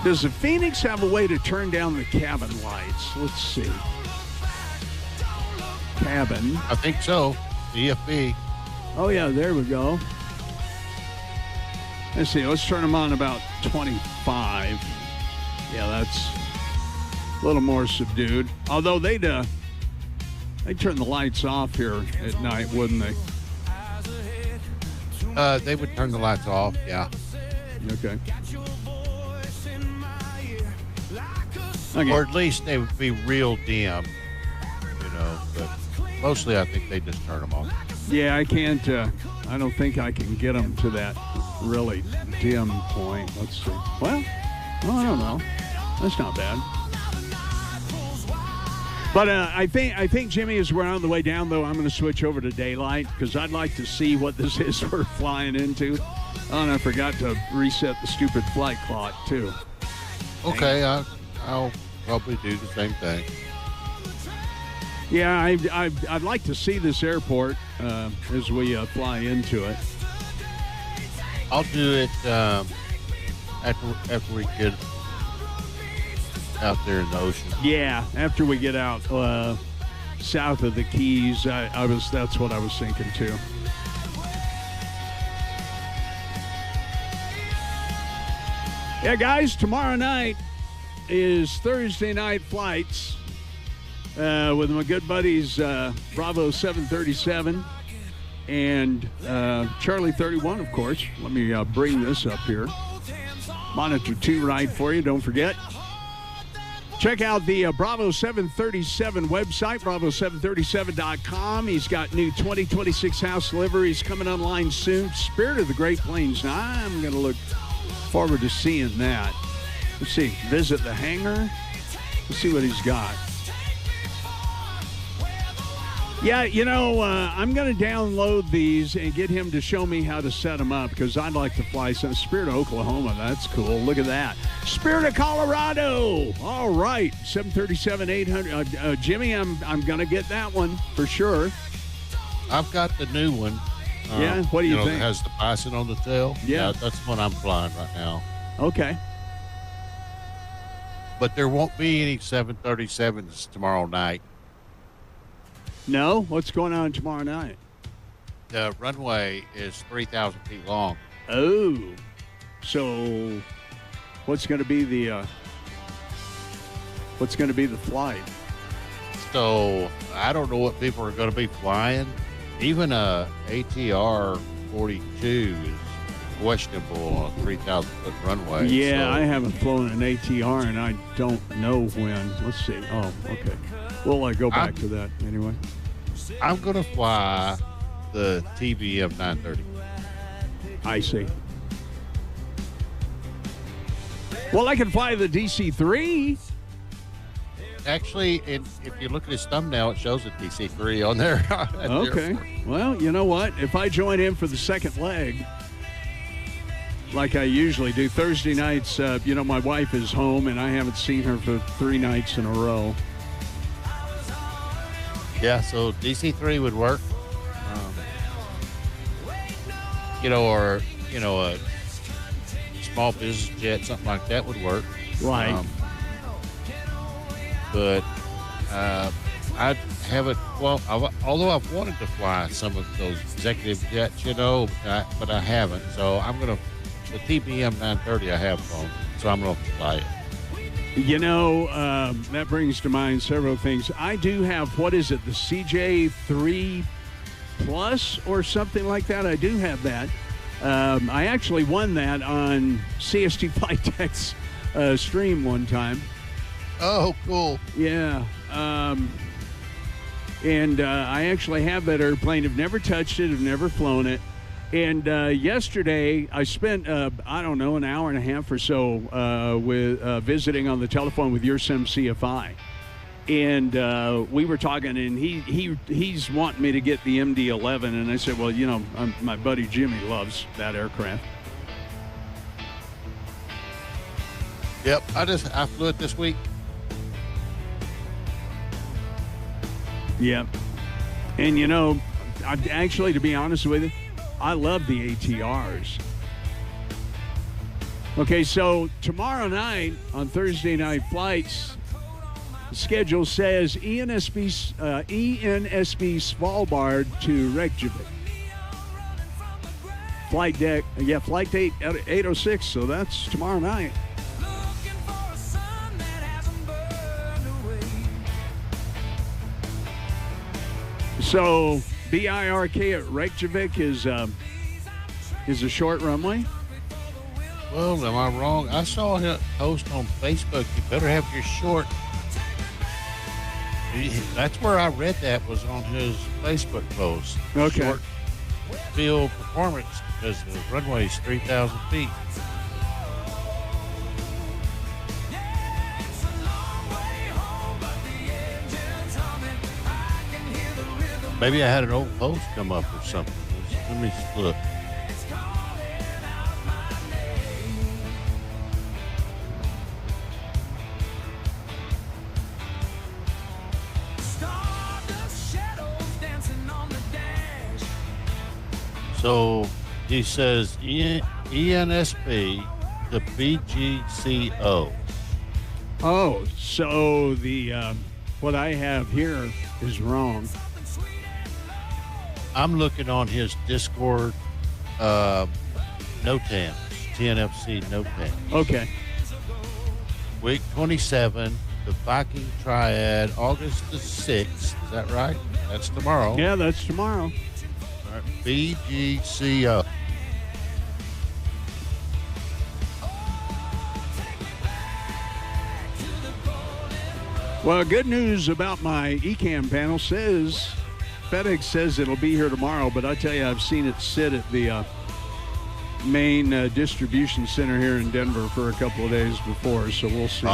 Does the Fenix have a way to turn down the cabin lights? Let's see. Cabin. I think so. EFB. Oh, yeah, there we go. Let's see. Let's turn them on about 25. Yeah, that's a little more subdued. Although they'd turn the lights off here at night, wouldn't they? They would turn the lights off, yeah. Okay. Or at least they would be real dim, but mostly I think they just turn them off. Yeah, I can't, I don't think I can get them to that really dim point. Let's see. Well, I don't know. That's not bad. But I think, Jimmy, as we're on the way down, though, I'm going to switch over to daylight because I'd like to see what this is we're flying into. Oh, and I forgot to reset the stupid flight clock, too. Okay, I'll probably do the same thing. Yeah, I'd like to see this airport as we fly into it. I'll do it after we get out there in the ocean. Yeah, after we get out south of the Keys, that's what I was thinking too. Yeah, guys, tomorrow night is Thursday night flights with my good buddies Bravo 737 and Charlie 31, of course. Let me bring this up here. Monitor 2 ride for you, don't forget. Check out the Bravo 737 website, bravo737.com. He's got new 2026 house deliveries coming online soon. Spirit of the Great Plains. Now, I'm going to look forward to seeing that. Let's see. Visit the hangar. Let's see what he's got. Yeah, you know, I'm going to download these and get him to show me how to set them up because I'd like to fly some. Spirit of Oklahoma, that's cool. Look at that. Spirit of Colorado. All right, 737-800. Jimmy, I'm going to get that one for sure. I've got the new one. Yeah, what do you think? It has the bison on the tail. Yeah. That's what I'm flying right now. Okay. But there won't be any 737s tomorrow night. No? What's going on tomorrow night? The runway is 3,000 feet long. Oh. So what's going to be the flight? So I don't know what people are going to be flying. Even a ATR 42 is questionable on a 3,000-foot runway. Yeah, so. I haven't flown an ATR, and I don't know when. Let's see. Oh, okay. We'll go back to that anyway. I'm going to fly the TBM 930. I see. Well, I can fly the DC-3. Actually, if you look at his thumbnail, it shows a DC-3 on there. Okay. Well, you know what? If I join in for the second leg, like I usually do, Thursday nights, my wife is home, and I haven't seen her for 3 nights in a row. Yeah, so DC-3 would work. Or a small business jet, something like that would work. Right. But I haven't. Well, although I've wanted to fly some of those executive jets, but I haven't. So I'm gonna the TBM 930 I have flown, so I'm gonna fly it. That brings to mind several things. I do have, what is it, the CJ3 Plus or something like that? I do have that. I actually won that on CST Flight Tech's stream one time. Oh, cool. Yeah. And I actually have that airplane. I've never touched it. I've never flown it. And yesterday, I spent, an hour and a half or so with visiting on the telephone with your Sim CFI. And we were talking, and he's wanting me to get the MD-11. And I said, well, my buddy Jimmy loves that aircraft. Yep, I flew it this week. Yep. And, actually, to be honest with you, I love the ATRs. Okay, so tomorrow night on Thursday night flights, the schedule says ENSB Svalbard to Reykjavik. Flight date 806, so that's tomorrow night. So BIRK at Reykjavik is a short runway? Well, am I wrong? I saw him post on Facebook, you better have your short. That's where I read that, was on his Facebook post. Okay. Short field performance, because the runway is 3,000 feet. Maybe I had an old post come up or something. Let me just look. So he says ENSP to BGCO. Oh, so the what I have here is wrong. I'm looking on his Discord NOTAMs, TNFC NOTAMs. Okay. Week 27, the Viking Triad, August the 6th. Is that right? That's tomorrow. Yeah, that's tomorrow. All right, BGCO. Well, good news about my Ecamm panel says FedEx says it'll be here tomorrow, but I tell you, I've seen it sit at the main distribution center here in Denver for a couple of days before, so we'll see.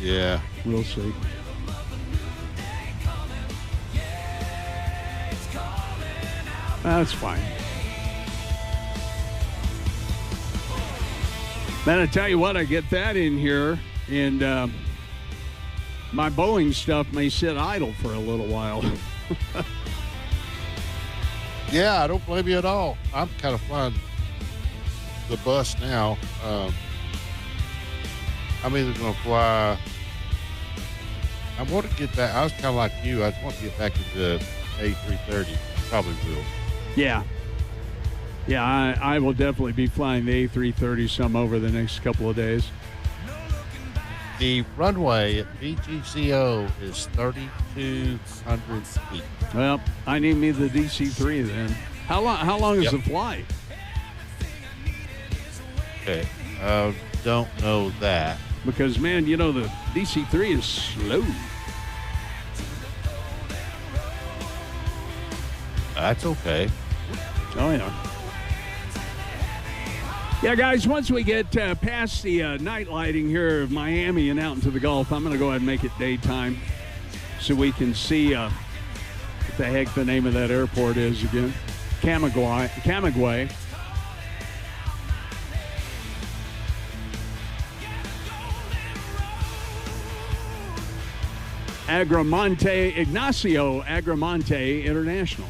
Yeah. We'll see. That's fine. Man, I tell you what, I get that in here, and my Boeing stuff may sit idle for a little while. Yeah, I don't blame you at all. I'm kind of flying the bus now. I'm either going to fly. I want to get back. I was kind of like you. I just want to get back into A330. Probably will. Yeah. Yeah, I will definitely be flying the A330 some over the next couple of days. The runway at BGCO is 3,200 feet. Well, I need me the DC-3 then. How long is the flight? Okay, don't know that. Because, man, you know, the DC-3 is slow. That's okay. Oh, yeah. Yeah, guys, once we get past the night lighting here of Miami and out into the Gulf, I'm going to go ahead and make it daytime so we can see what the heck the name of that airport is again. Camaguey. Ignacio Agramonte International.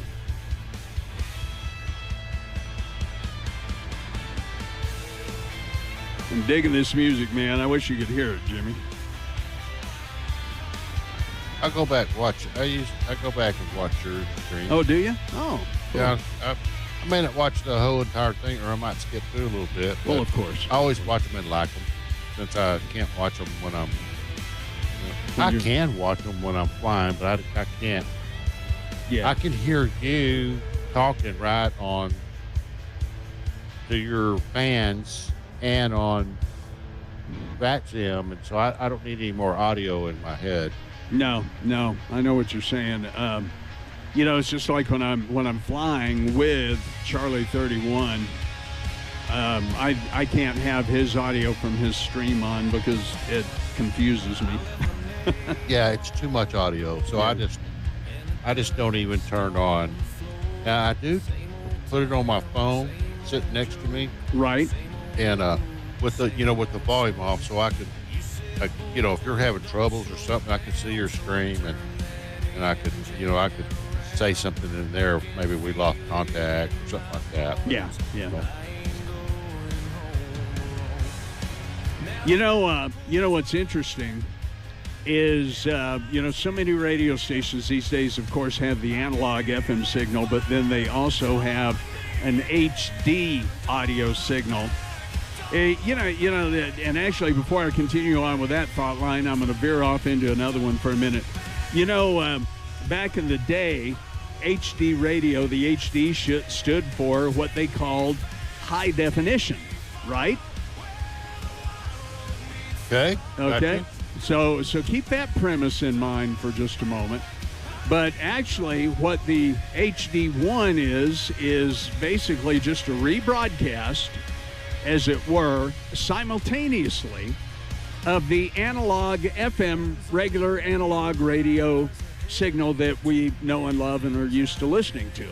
I'm digging this music, man. I wish you could hear it, Jimmy. I go back and watch. I go back and watch your stream. Oh, do you? Oh, cool. Yeah. I may not watch the whole entire thing, or I might skip through a little bit. Well, of course. I always watch them and like them, since I can't watch them when I'm. I can watch them when I'm flying, but I can't. Yeah. I can hear you talking right on to your fans and on VATSIM, and so I don't need any more audio in my head. No, I know what you're saying. You know, it's just like when I'm flying with Charlie 31. I can't have his audio from his stream on because it confuses me. Yeah, it's too much audio, so yeah. I just don't even turn on. Now I do put it on my phone, sitting next to me, right, and with the volume off, so I can, if you're having troubles or something, I can see your screen, and I could say something in there. Maybe we lost contact or something like that. Yeah. You know what's interesting is, so many radio stations these days, of course, have the analog FM signal, but then they also have an HD audio signal. And actually, before I continue on with that thought line, I'm going to veer off into another one for a minute. Back in the day, HD radio, the HD stood for what they called high definition, right? Okay. Gotcha. So keep that premise in mind for just a moment. But actually, what the HD1 is basically just a rebroadcast, as it were, simultaneously of the analog FM, regular analog radio signal that we know and love and are used to listening to.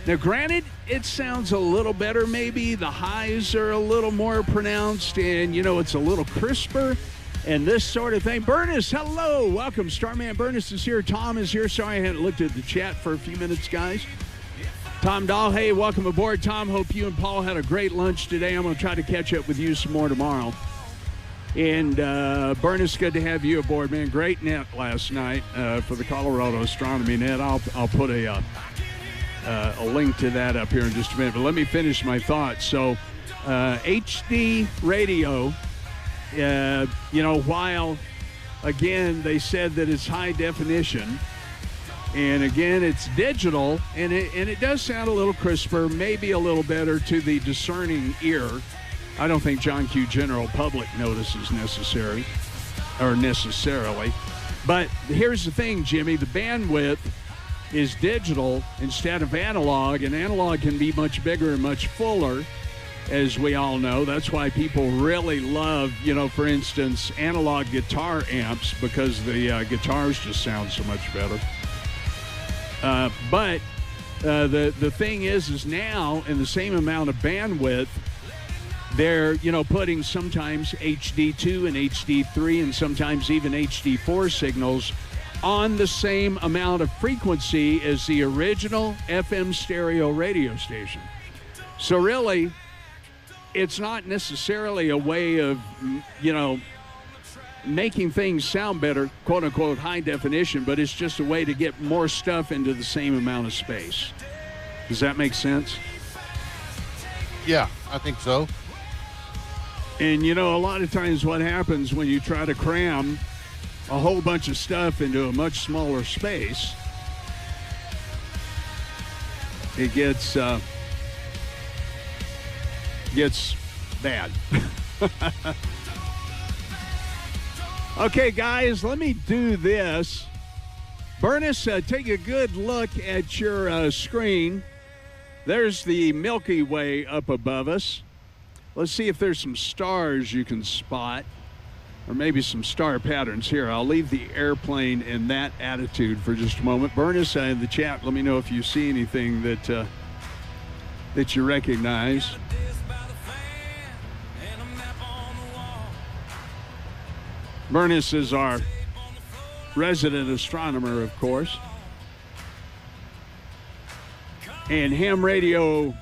Now, granted, it sounds a little better maybe. The highs are a little more pronounced, and, it's a little crisper and this sort of thing. Bernice, hello. Welcome. Starman Bernice is here. Tom is here. Sorry I hadn't looked at the chat for a few minutes, guys. Tom Dahl, hey, welcome aboard. Tom, hope you and Paul had a great lunch today. I'm going to try to catch up with you some more tomorrow. And Bernice, good to have you aboard, man. Great net last night for the Colorado Astronomy Net. I'll put a link to that up here in just a minute. But let me finish my thoughts. So HD radio, while, again, they said that it's high definition, and again, it's digital, and it does sound a little crisper, maybe a little better to the discerning ear. I don't think John Q. General public notice is necessarily. But here's the thing, Jimmy, the bandwidth is digital instead of analog, and analog can be much bigger and much fuller, as we all know. That's why people really love, for instance, analog guitar amps, because the guitars just sound so much better. But the thing is now in the same amount of bandwidth, they're, putting sometimes HD2 and HD3 and sometimes even HD4 signals on the same amount of frequency as the original FM stereo radio station. So really, it's not necessarily a way of, making things sound better, quote unquote, high definition, but it's just a way to get more stuff into the same amount of space. Does that make sense? Yeah, I think so. And, a lot of times what happens when you try to cram a whole bunch of stuff into a much smaller space, it gets bad. Okay, guys, let me do this. Bernice, take a good look at your screen. There's the Milky Way up above us. Let's see if there's some stars you can spot, or maybe some star patterns. Here, I'll leave the airplane in that attitude for just a moment. Bernice, in the chat, let me know if you see anything that you recognize. Bernice is our resident astronomer, of course, and ham radio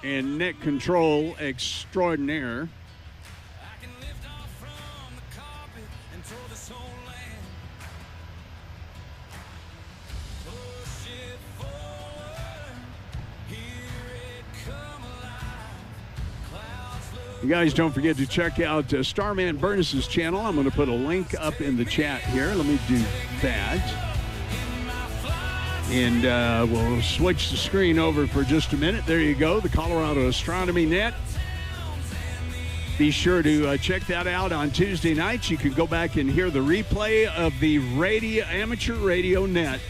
and net control extraordinaire. You guys don't forget to check out Starman Bernice's channel. I'm going to put a link up in the chat here. Let me do that. And we'll switch the screen over for just a minute. There you go, the Colorado Astronomy Net. Be sure to check that out on Tuesday nights. You can go back and hear the replay of the amateur radio net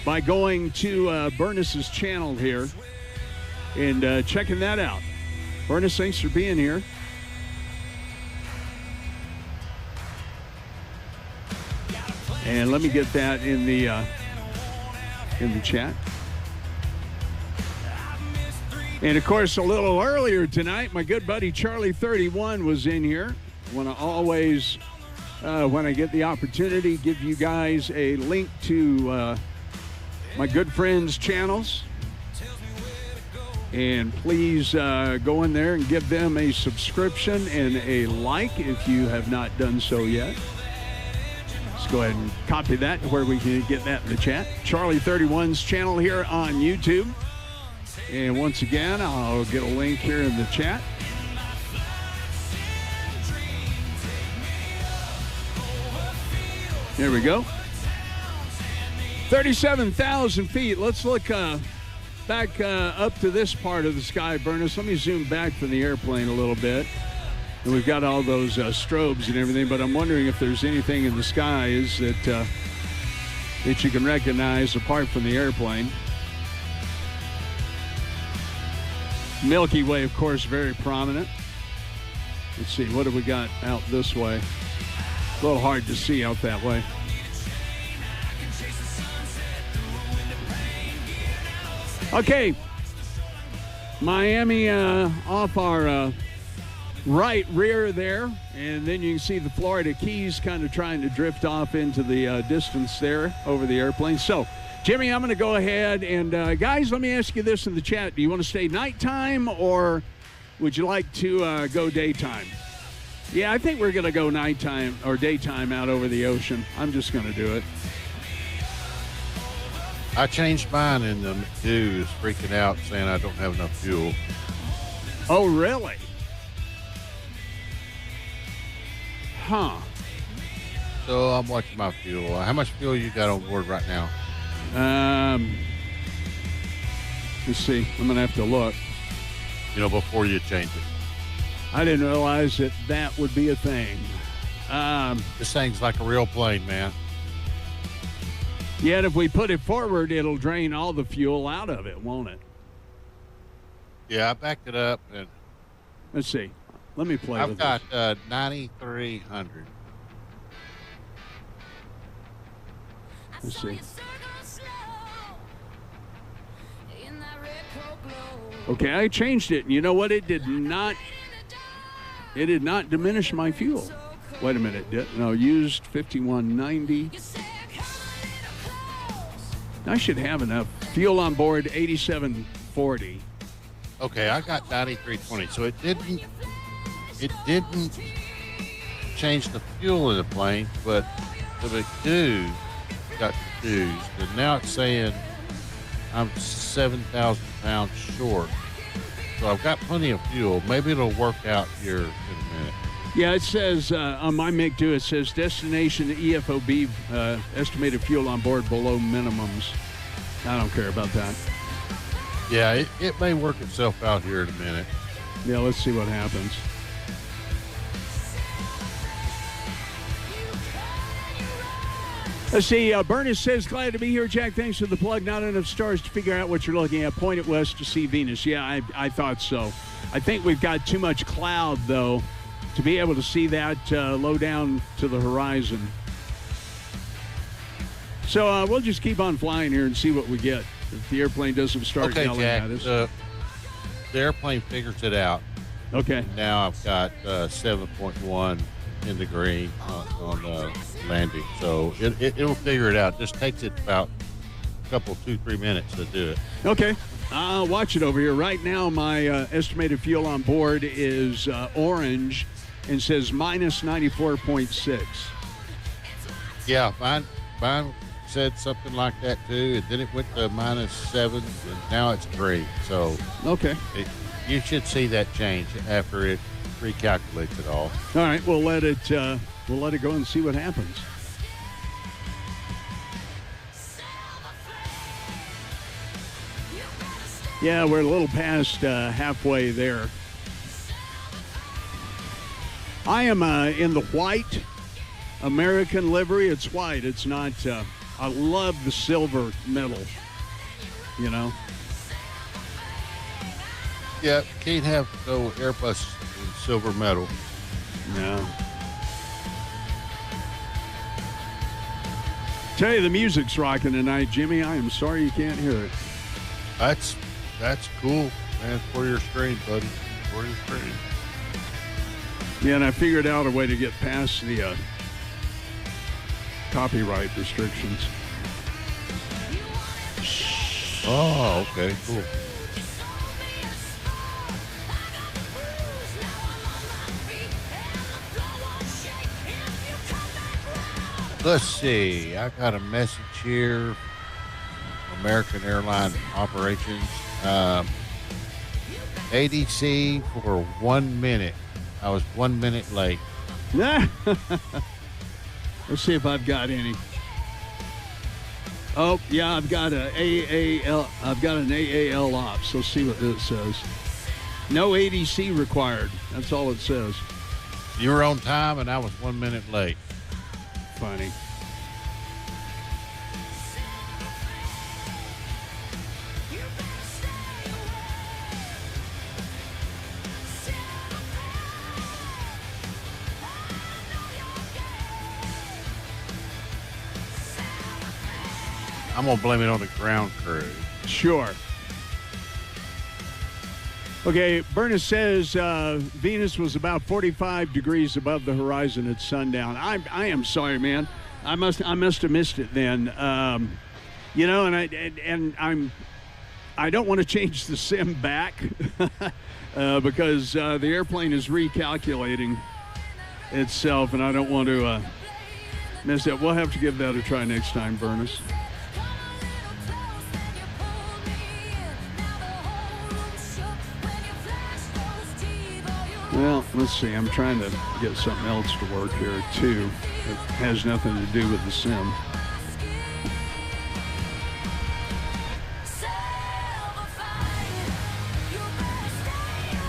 by going to Bernice's channel here and checking that out. Bernice, thanks for being here. And let me get that in the chat. And of course, a little earlier tonight, my good buddy Charlie 31 was in here. I want to always, when I get the opportunity, give you guys a link to my good friends' channels. And please go in there and give them a subscription and a like if you have not done so yet. Let's go ahead and copy that where we can get that in the chat. Charlie 31's channel here on YouTube. And once again, I'll get a link here in the chat. There we go. 37,000 feet. Let's look back up to this part of the sky, Bernice. Let me zoom back from the airplane a little bit. And we've got all those strobes and everything, but I'm wondering if there's anything in the skies that you can recognize apart from the airplane. Milky Way, of course, very prominent. Let's see, what have we got out this way? A little hard to see out that way. Okay, Miami off our right rear there, and then you can see the Florida Keys kind of trying to drift off into the distance there over the airplane. So, Jimmy, I'm going to go ahead and, guys, let me ask you this in the chat. Do you want to stay nighttime, or would you like to go daytime? Yeah, I think we're going to go nighttime or daytime out over the ocean. I'm just going to do it. I changed mine, and the dude is freaking out saying I don't have enough fuel. Oh, really? Huh. So I'm watching my fuel. How much fuel you got on board right now? Let's see. I'm going to have to look. Before you change it. I didn't realize that would be a thing. This thing's like a real plane, man. Yet if we put it forward, it'll drain all the fuel out of it, won't it? Yeah, I backed it up, and let's see. Let me play I've with got this. 9,300. Let's see. Okay, I changed it, and you know what? It did not diminish my fuel. Wait a minute. No, used 5190. I should have enough. Fuel on board 8740. Okay, I got 9320, so it didn't change the fuel in the plane, but the McDo got confused, and now it's saying I'm 7,000 pounds short. So I've got plenty of fuel. Maybe it'll work out here in a minute. Yeah, it says on my McDo, it says destination EFOB, estimated fuel on board below minimums. I don't care about that. Yeah, it may work itself out here in a minute. Yeah, let's see what happens. Let's see. Bernus says, glad to be here, Jack. Thanks for the plug. Not enough stars to figure out what you're looking at. Point it west to see Venus. Yeah, I thought so. I think we've got too much cloud, though, to be able to see that low down to the horizon. So we'll just keep on flying here and see what we get. If the airplane doesn't start yelling Jack, at us. the airplane figures it out. Okay. Now I've got 7.1 in the green on landing. So it'll figure it out. It just takes it about a couple, 2-3 minutes to do it. Okay. I'll watch it over here. Right now, my estimated fuel on board is orange and says minus 94.6. Yeah, mine said something like that too, and then it went to -7, and now it's green. So okay, you should see that change after it recalculates it all. All right, we'll let it go and see what happens. Yeah, we're a little past halfway there. I am in the white American livery. It's white. It's not. I love the silver metal. You know. Yeah, can't have no Airbus in silver metal. No. Tell you the music's rocking tonight, Jimmy. I am sorry you can't hear it. That's cool, man. For your screen, buddy. For your screen. Yeah, and I figured out a way to get past the copyright restrictions. Oh, okay, cool. Let's see. I got a message here from American Airlines Operations. ADC for 1 minute. I was 1 minute late. Let's see if I've got any. Oh, yeah, I've got an AAL. I've got an AAL ops. Let's see what this says. No ADC required. That's all it says. You were on time, and I was 1 minute late. Funny. I'm going to blame it on the ground crew. Sure. Okay, Bernus says Venus was about 45 degrees above the horizon at sundown. I am sorry, man. I must have missed it then. You know, and I don't want to change the sim back because the airplane is recalculating itself, and I don't want to miss that. We'll have to give that a try next time, Bernus. Well, let's see. I'm trying to get something else to work here, too. It has nothing to do with the sim.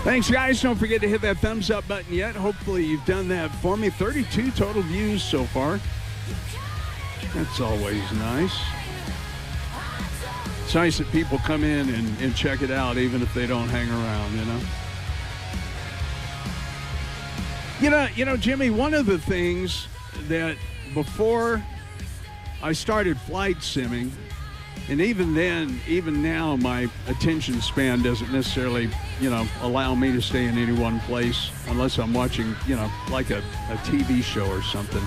Thanks, guys. Don't forget to hit that thumbs up button yet. Hopefully you've done that for me. 32 total views so far. That's always nice. It's nice that people come in and check it out, even if they don't hang around, You know, Jimmy, one of the things that before I started flight simming, and even then, even now, my attention span doesn't necessarily, allow me to stay in any one place unless I'm watching, like a TV show or something.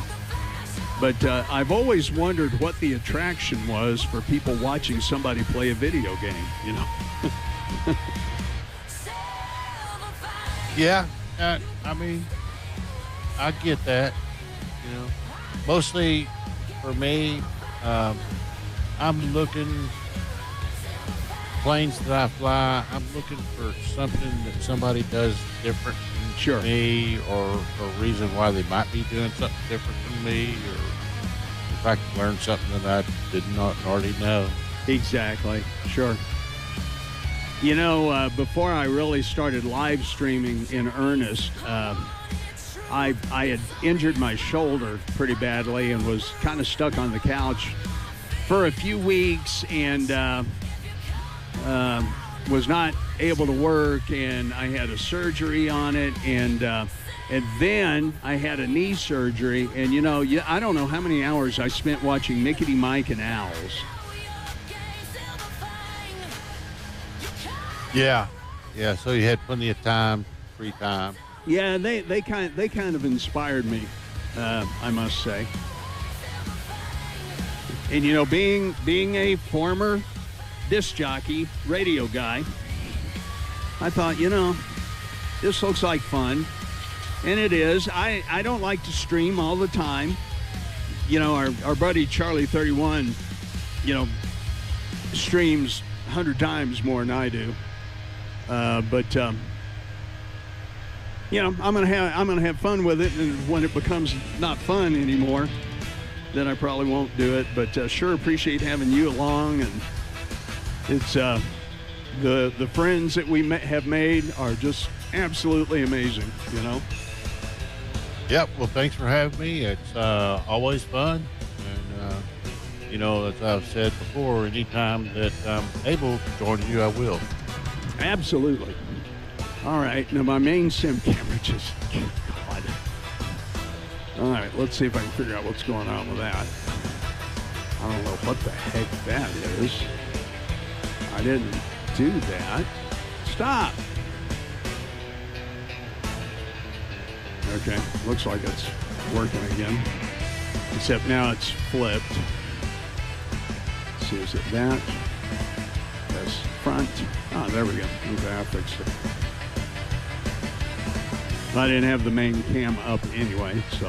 But I've always wondered what the attraction was for people watching somebody play a video game, Yeah, I mean, I get that. Mostly for me, I'm looking, planes that I fly, I'm looking for something that somebody does different than me, or a reason why they might be doing something different than me, or if I can learn something that I did not already know. Exactly. Sure. Before I really started live streaming in earnest, I had injured my shoulder pretty badly and was kind of stuck on the couch for a few weeks, and was not able to work, and I had a surgery on it, and then I had a knee surgery, and I don't know how many hours I spent watching Mickey, Mike, and Owls. Yeah, so you had plenty of time, free time. Yeah, they kind of inspired me, I must say. And being a former disc jockey, radio guy, I thought, this looks like fun, and it is. I don't like to stream all the time. Our buddy Charlie 31, streams 100 times more than I do. But I'm gonna have fun with it, and when it becomes not fun anymore, then I probably won't do it. But sure appreciate having you along, and it's the friends that we have made are just absolutely amazing. Yep. Well, thanks for having me. It's always fun, and as I've said before, anytime that I'm able to join you, I will. Absolutely. All right, now my main sim camera just, God. All right, let's see if I can figure out what's going on with that. I don't know what the heck that is. I didn't do that. Stop. Okay, looks like it's working again. Except now it's flipped. Let's see, is it that? That's front. Oh, there we go. Okay, I fixed it. I didn't have the main cam up anyway, so.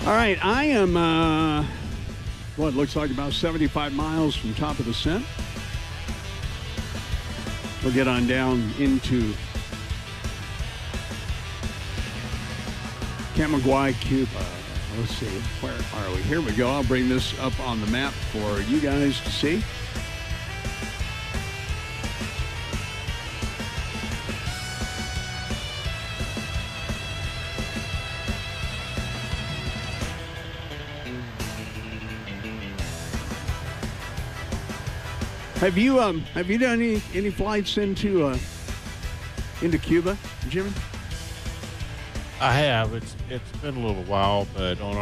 All right, I am, what looks like about 75 miles from top of the Cent. We'll get on down into Camaguey, Cuba. Let's see, where are we? Here we go. I'll bring this up on the map for you guys to see. Have you done any flights into Cuba, Jimmy? I have. It's been a little while, but on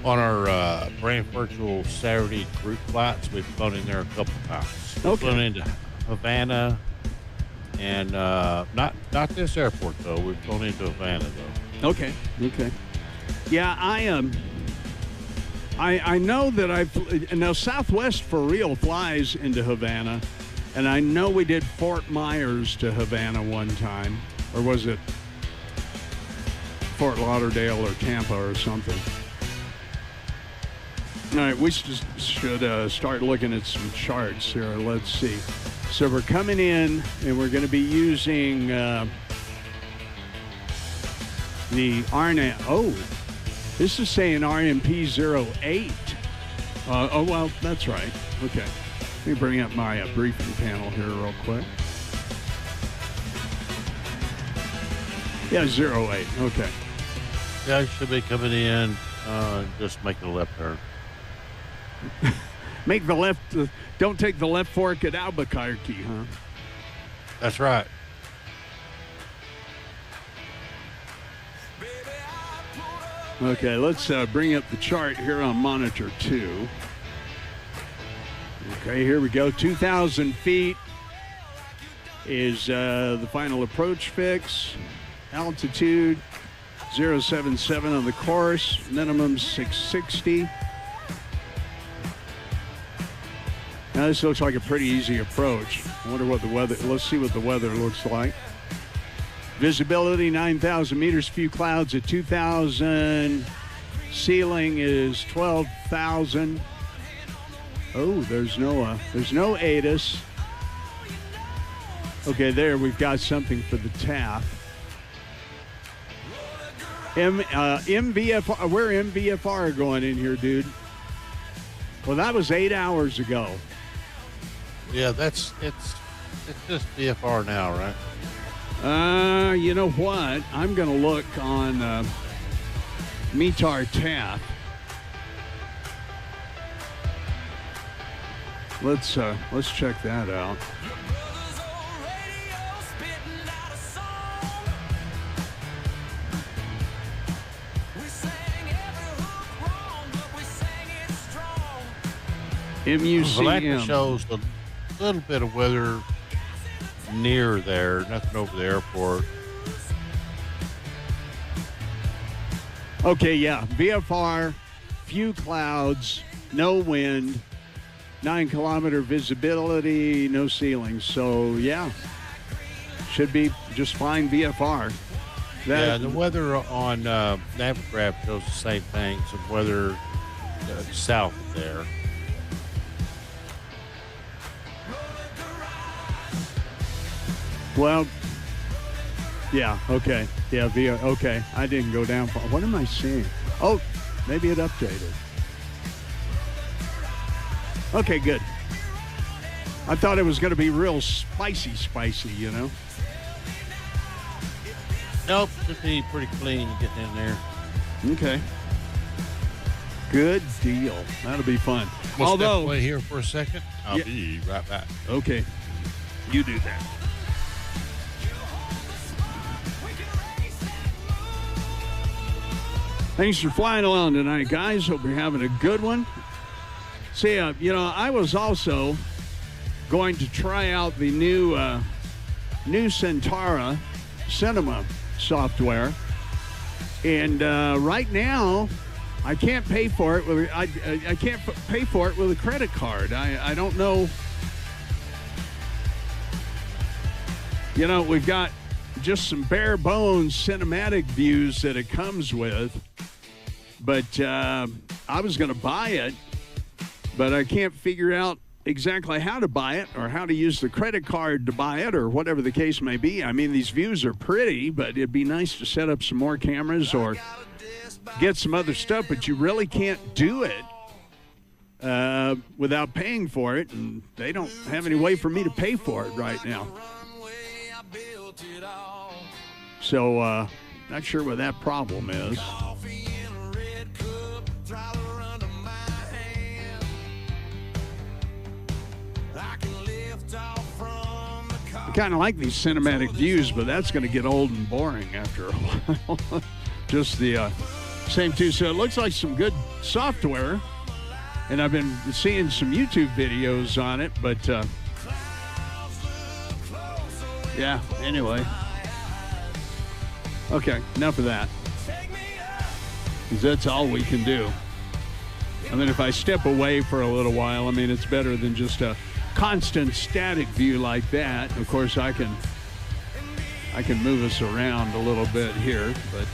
our Brand Virtual Saturday group flights, we've flown in there a couple times. We've flown into Havana, and not this airport though. We've flown into Havana though. Okay. Yeah, I know that now Southwest for real flies into Havana, and I know we did Fort Myers to Havana one time, or was it Fort Lauderdale or Tampa or something? All right, we should start looking at some charts here. Let's see. So we're coming in, and we're going to be using the RNA. Oh. This is saying RMP 08. Oh, well, that's right. Okay. Let me bring up my briefing panel here real quick. Yeah, 08. Okay. Yeah, you should be coming in, just making a left turn. Make the left. Don't take the left fork at Albuquerque, huh? That's right. Okay, let's bring up the chart here on monitor 2. Okay, here we go. 2,000 feet is the final approach fix. Altitude 077 on the course. Minimum 660. Now this looks like a pretty easy approach. I wonder what the weather. Let's see what the weather looks like. Visibility 9,000 meters. Few clouds at 2,000. Ceiling is 12,000. Oh, there's no ATIS. Okay, there we've got something for the TAF. MVFR, where MVFR going in here, dude? Well, that was 8 hours ago. Yeah, it's just VFR now, right? You know what? I'm going to look on METAR TAF. Let's check that out. MUCM. Well, that shows a little bit of weather near there, nothing over the airport. Okay, yeah. VFR, few clouds, no wind, 9-kilometer visibility, no ceiling. So, yeah, should be just fine VFR. Yeah, the weather on Navigraph shows the same thing. Some weather south of there. Well, yeah, okay. Yeah, okay. I didn't go down far. What am I seeing? Oh, maybe it updated. Okay, good. I thought it was going to be real spicy, you know? Nope, should be pretty clean getting in there. Okay. Good deal. That'll be fun. We'll Although, step away here for a second. I'll Yeah. be right back. Okay. You do that. Thanks for flying along tonight, guys. Hope you're having a good one. See, you know, I was also going to try out the new Centara Cinema software, and right now I can't pay for it with I can't pay for it with a credit card. I don't know. You know, we've got just some bare bones cinematic views that it comes with, but I was going to buy it, but I can't figure out exactly how to buy it or how to use the credit card to buy it or whatever the case may be. I mean, these views are pretty, but it'd be nice to set up some more cameras or get some other stuff, but you really can't do it without paying for it, and they don't have any way for me to pay for it right now. So, not sure what that problem is. I kind of like these cinematic views, but that's going to get old and boring after a while. Just the same two. So it looks like some good software, and I've been seeing some YouTube videos on it, but yeah, anyway. Okay, enough of that. Because that's all we can do. I mean, if I step away for a little while, I mean, it's better than just a constant static view like that. Of course, I can move us around a little bit here, but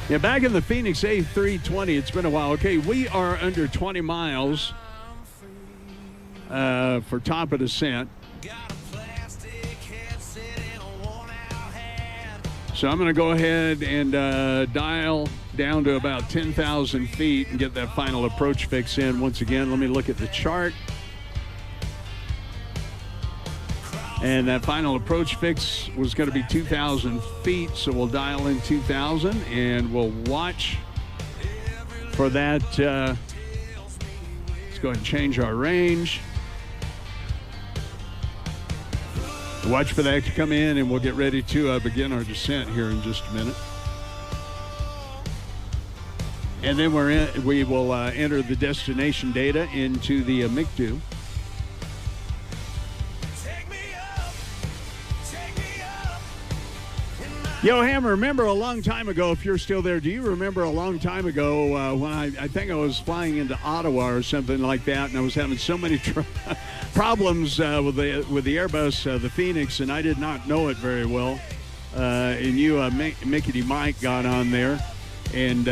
yeah, back in the Fenix A320, it's been a while. Okay, we are under 20 miles for top of descent. So I'm going to go ahead and dial down to about 10,000 feet and get that final approach fix in. Once again, let me look at the chart. And that final approach fix was going to be 2,000 feet, so we'll dial in 2,000 and we'll watch for that. Let's go ahead and change our range. Watch for that to come in, and we'll get ready to begin our descent here in just a minute. And then we will enter the destination data into the MICDU. Yo, Hammer, remember a long time ago, if you're still there, do you remember a long time ago when I think I was flying into Ottawa or something like that, and I was having so many problems with the Airbus, the Fenix, and I did not know it very well. And you, Mickey Mike, got on there and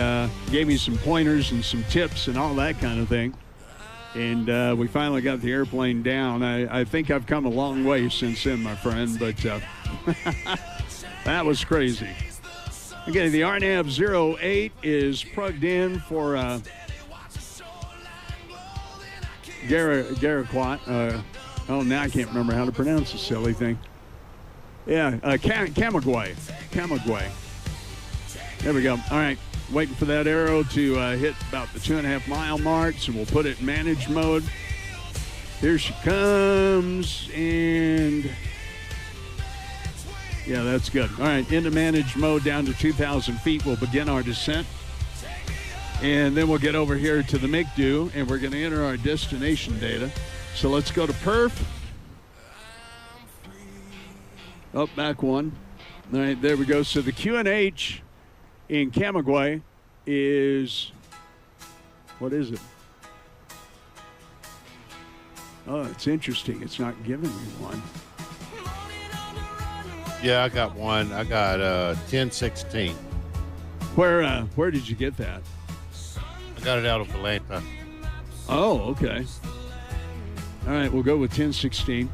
gave me some pointers and some tips and all that kind of thing. And we finally got the airplane down. I think I've come a long way since then, my friend, but that was crazy. Okay, the RNAV 08 is plugged in for Garaquat. Now I can't remember how to pronounce the silly thing. Yeah, Camaguey. There we go. All right, waiting for that arrow to hit about the 2.5 mile mark, so we'll put it in managed mode. Here she comes, and yeah, that's good. All right, into managed mode down to 2,000 feet. We'll begin our descent. And then we'll get over here to the MICDU, and we're going to enter our destination data. So let's go to perf. Oh, back one. All right, there we go. So the QNH in Camaguey is, what is it? Oh, it's interesting. It's not giving me one. Yeah, I got one. I got 1016. Where did you get that? I got it out of Atlanta. Oh, okay. All right, we'll go with 1016.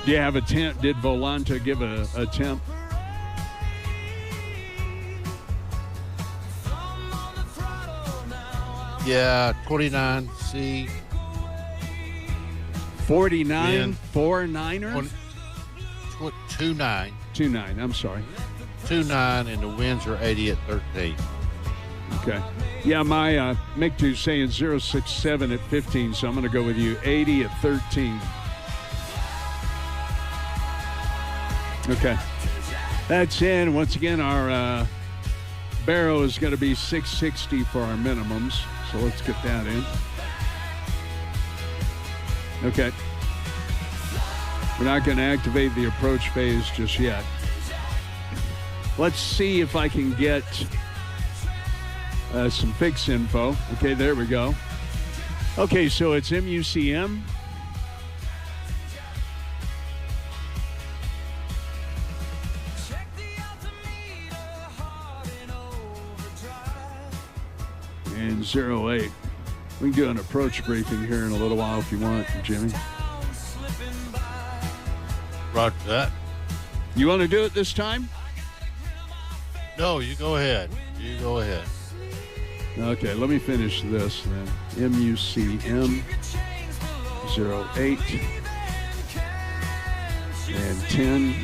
Do you have a temp? Did Volanta give a temp? Yeah, 29C. 49, 4-9er? 29. 29, I'm sorry. 29, and the winds are 80 at 13. Okay. Yeah, my MICDU's saying 067 at 15, so I'm going to go with you. 80 at 13. Okay. That's in. Once again, our barrow is going to be 660 for our minimums, so let's get that in. Okay. We're not going to activate the approach phase just yet. Let's see if I can get some fix info. Okay, there we go. Okay, so it's MUCM. And 08. We can do an approach briefing here in a little while if you want, Jimmy. Roger that. You want to do it this time? No, you go ahead. You go ahead. Okay, let me finish this then. MUCM 08 and 10.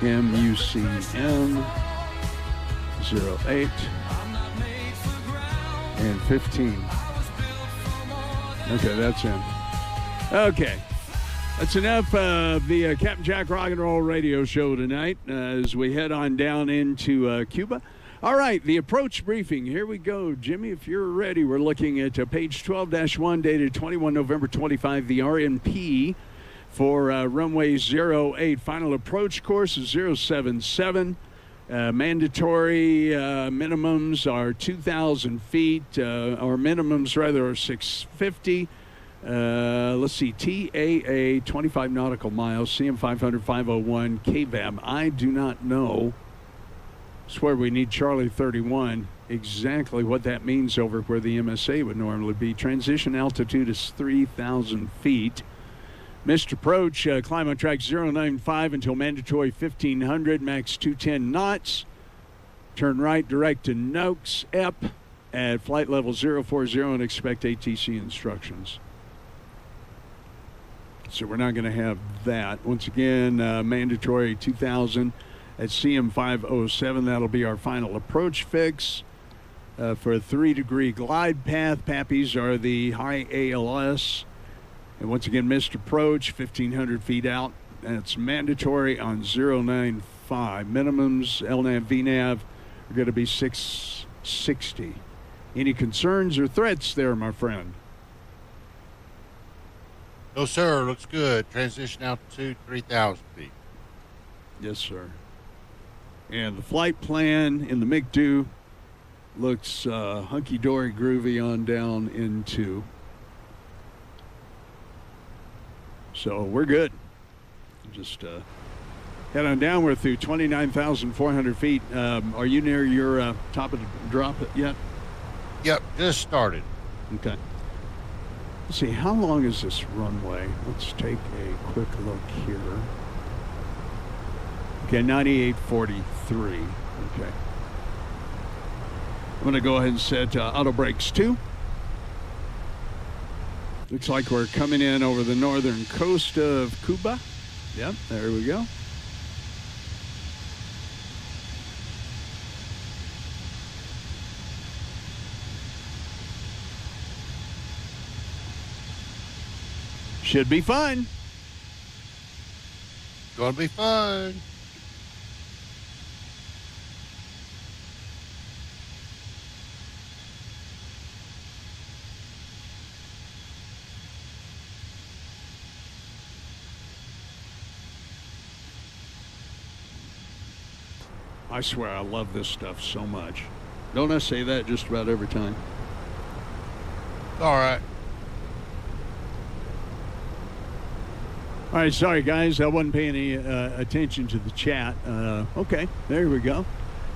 MUCM 08 and 15. Okay, that's in. Okay. That's enough of the Captain Jack Rock and Roll radio show tonight as we head on down into Cuba. All right, the approach briefing. Here we go. Jimmy, if you're ready, we're looking at page 12-1 dated 21 November 25, the RNP for runway 08. Final approach course is 077. Mandatory minimums are 2,000 feet, or minimums rather are 650. Let's see, TAA 25 nautical miles, CM 500, 501, Kdab. I do not know. Swear we need Charlie 31. Exactly what that means over where the MSA would normally be. Transition altitude is 3,000 feet. Missed approach, climb on track 095 until mandatory 1500, max 210 knots. Turn right direct to Noakes, Ep, at flight level 040 and expect ATC instructions. So we're not going to have that. Once again, mandatory 2000 at CM 507. That'll be our final approach fix. For a 3-degree glide path, Pappies are the high ALS. And once again, missed approach, 1,500 feet out. That's mandatory on 095. Minimums, LNAV, VNAV are going to be 660. Any concerns or threats there, my friend? No, sir. Looks good. Transition altitude 3,000 feet. Yes, sir. And the flight plan in the MiG-2 looks hunky-dory, groovy on down into. So we're good. Just head on down. We're through 29,400 feet. Are you near your top of the drop yet? Yep, just started. Okay. Let's see, how long is this runway? Let's take a quick look here. Okay, 9843. Okay. I'm going to go ahead and set auto brakes 2. Looks like we're coming in over the northern coast of Cuba. Yep, there we go. Should be fun. Gonna be fun. I swear I love this stuff so much. Don't I say that just about every time? All right. All right, sorry, guys. I wasn't paying any attention to the chat. Okay, there we go.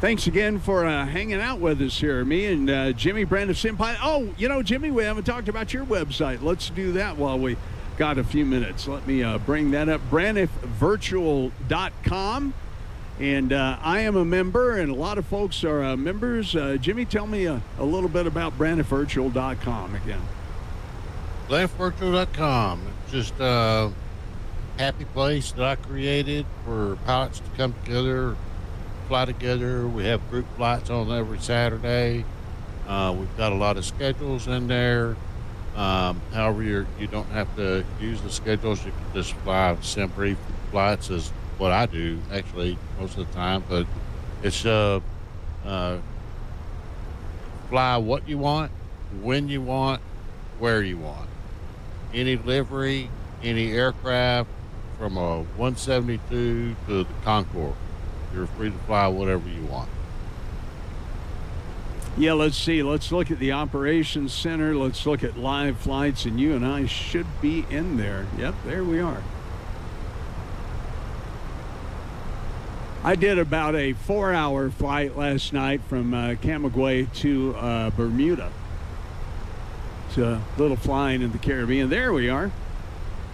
Thanks again for hanging out with us here. Me and Jimmy, Brand of Senpai. Oh, you know, Jimmy, we haven't talked about your website. Let's do that while we got a few minutes. Let me bring that up. brandifvirtual.com. And I am a member, and a lot of folks are members. Jimmy, tell me a little bit about brandifvirtual.com again. Brandifvirtual.com. It's just a happy place that I created for pilots to come together, fly together. We have group flights on every Saturday. We've got a lot of schedules in there. However, you don't have to use the schedules. You can just fly sim brief flights as what I do actually most of the time, but it's fly what you want, when you want, where you want. Any livery, any aircraft, from a 172 to the Concorde. You're free to fly whatever you want. Yeah, let's see. Let's look at the operations center. Let's look at live flights, and you and I should be in there. Yep, there we are. I did about a 4-hour flight last night from Camaguey to Bermuda. It's a little flying in the Caribbean. There we are.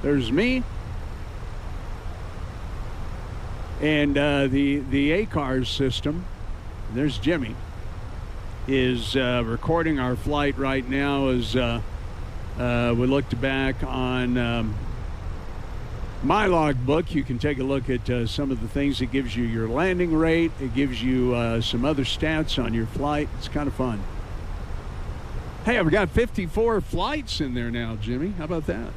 There's me. And the ACARS system, there's Jimmy, is recording our flight right now as we looked back on my logbook. You can take a look at some of the things. It gives you your landing rate. It gives you some other stats on your flight. It's kind of fun. Hey, I've got 54 flights in there now, Jimmy. How about that?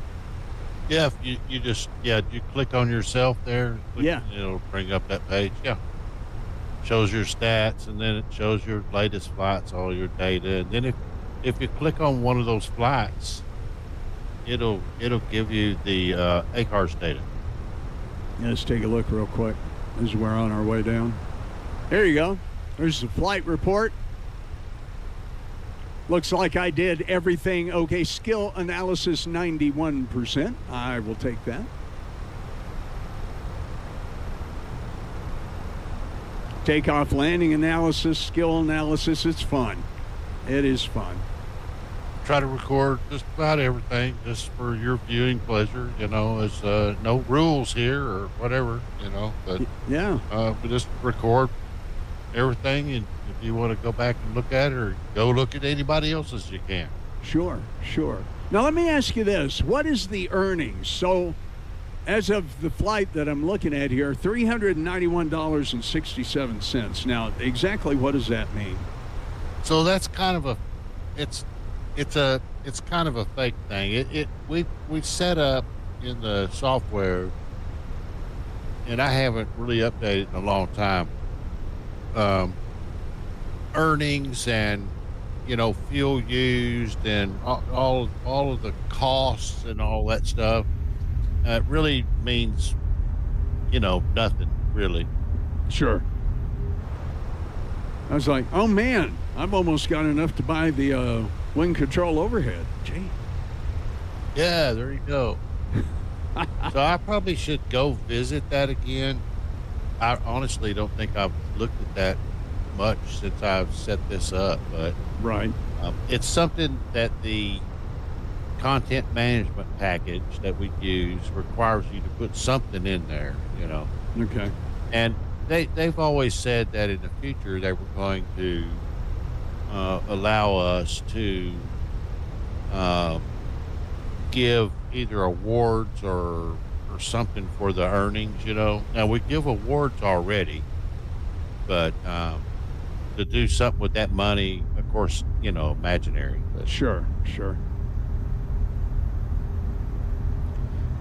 Yeah, you just, you click on yourself there. Yeah. It'll bring up that page. Yeah. Shows your stats, and then it shows your latest flights, all your data. And then if you click on one of those flights, it'll give you the ACARS data. Yeah, let's take a look real quick as we're on our way down. There you go. There's the flight report. Looks like I did everything okay. Skill analysis 91%. I will take that. Takeoff landing analysis, skill analysis. It's fun. It is fun. Try to record just about everything just for your viewing pleasure. You know, there's no rules here or whatever, you know, but yeah, we just record everything. And if you want to go back and look at it, or go look at anybody else's, you can. Sure, sure. Now, let me ask you this. What is the earnings? So, as of the flight that I'm looking at here, $391.67. Now, exactly what does that mean? So that's kind of a, it's kind of a fake thing. We set up in the software, and I haven't really updated in a long time, earnings and, fuel used and all of the costs and all that stuff. It really means, nothing really. Sure. I was like, oh man, I've almost got enough to buy the wing control overhead. Gee. Yeah, there you go. So I probably should go visit that again. I honestly don't think I've looked at that much since I've set this up, but right. It's something that the content management package that we use requires you to put something in there, Okay. And they've always said that in the future they were going to allow us to give either awards or something for the earnings. Now we give awards already, but to do something with that money, of course, imaginary. But. Sure.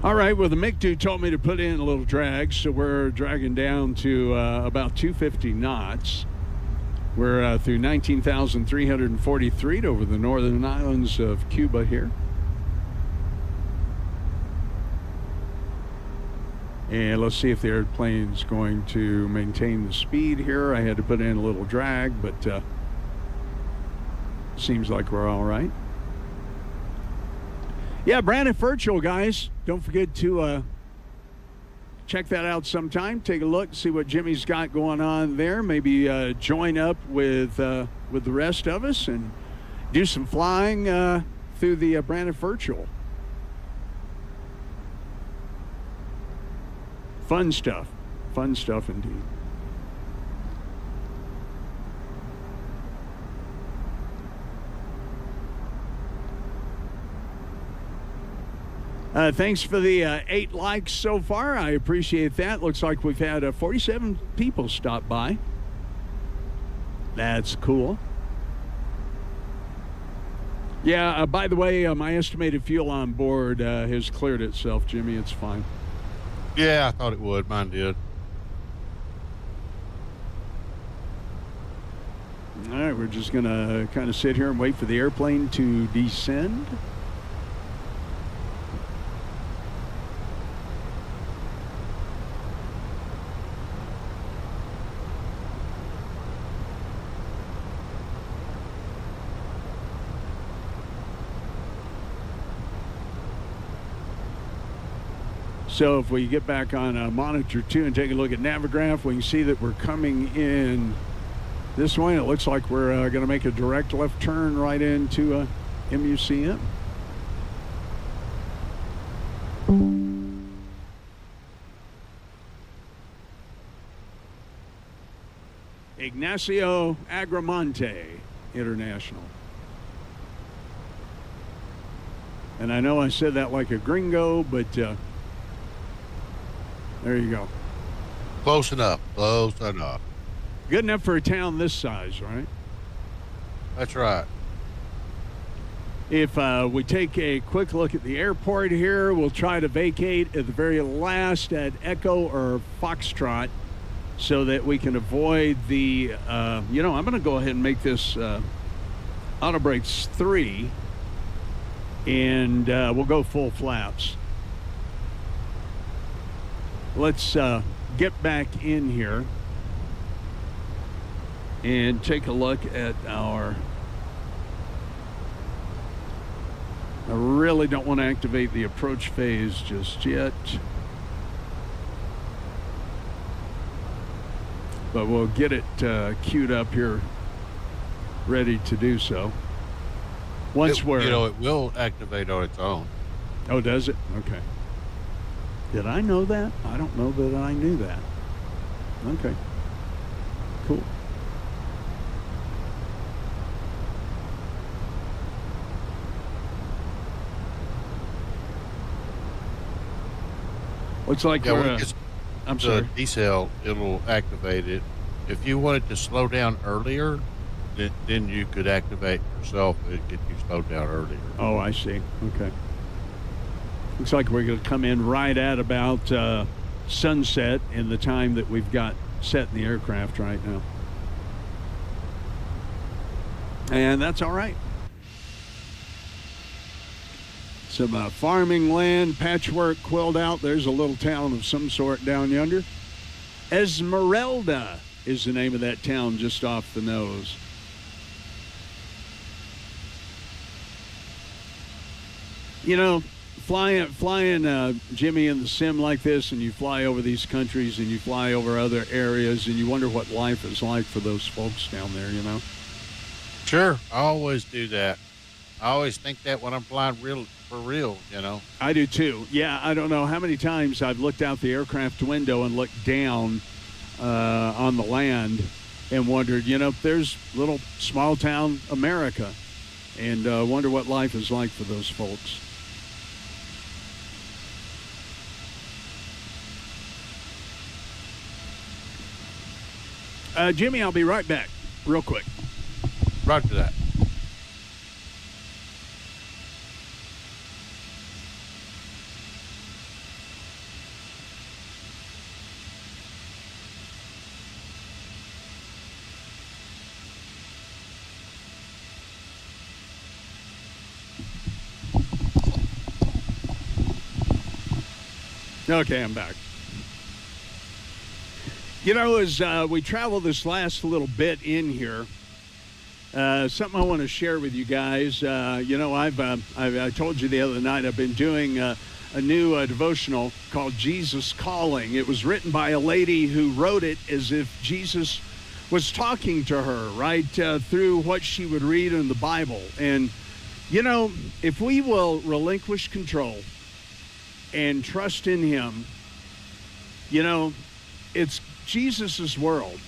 All right, well, the MIG dude told me to put in a little drag, so we're dragging down to about 250 knots. We're through 19,343 over the northern islands of Cuba here. And let's see if the airplane's going to maintain the speed here. I had to put in a little drag, but seems like we're all right. Yeah, Brandon Virtual, guys. Don't forget to check that out sometime. Take a look, see what Jimmy's got going on there. Maybe join up with the rest of us and do some flying through the Brandon Virtual. Fun stuff indeed. Thanks for the 8 likes so far. I appreciate that. Looks like we've had 47 people stop by. That's cool. Yeah, by the way, my estimated fuel on board has cleared itself, Jimmy. It's fine. Yeah, I thought it would. Mine did. All right, we're just going to kind of sit here and wait for the airplane to descend. So if we get back on monitor 2 and take a look at Navigraph, we can see that we're coming in this way. It looks like we're going to make a direct left turn right into MUCM. Ignacio Agramonte International. And I know I said that like a gringo, but there you go. Close enough. Good enough for a town this size, right? That's right. If we take a quick look at the airport here, we'll try to vacate at the very last at Echo or Foxtrot so that we can avoid the, I'm going to go ahead and make this auto brakes 3, and we'll go full flaps. Let's get back in here and take a look at our... I really don't want to activate the approach phase just yet. But we'll get it queued up here, ready to do so. Once we're... it will activate on its own. Oh, does it? Okay. Did I know that? I don't know that I knew that. Okay. Cool. Looks like Yeah, we're. when it gets I'm to sorry. decel, it'll activate it. If you wanted to slow down earlier, then you could activate yourself and get you slowed down earlier. Oh, I see. Okay. Looks like we're going to come in right at about sunset in the time that we've got set in the aircraft right now. And that's all right. Some farming land, patchwork quilled out. There's a little town of some sort down yonder. Esmeralda is the name of that town, just off the nose. You know, flying Jimmy in the sim like this, and you fly over these countries and you fly over other areas, and you wonder what life is like for those folks down there, you know? Sure. I always do that. I always think that when I'm flying for real, you know. I do too. Yeah, I don't know how many times I've looked out the aircraft window and looked down on the land and wondered, you know, there's little small town America, and wonder what life is like for those folks. Jimmy, I'll be right back real quick. Roger that. Okay, I'm back. You know, as we travel this last little bit in here, something I want to share with you guys. You know, I told you the other night I've been doing a new devotional called Jesus Calling. It was written by a lady who wrote it as if Jesus was talking to her right through what she would read in the Bible. And, you know, if we will relinquish control and trust in him, you know, it's Jesus's world.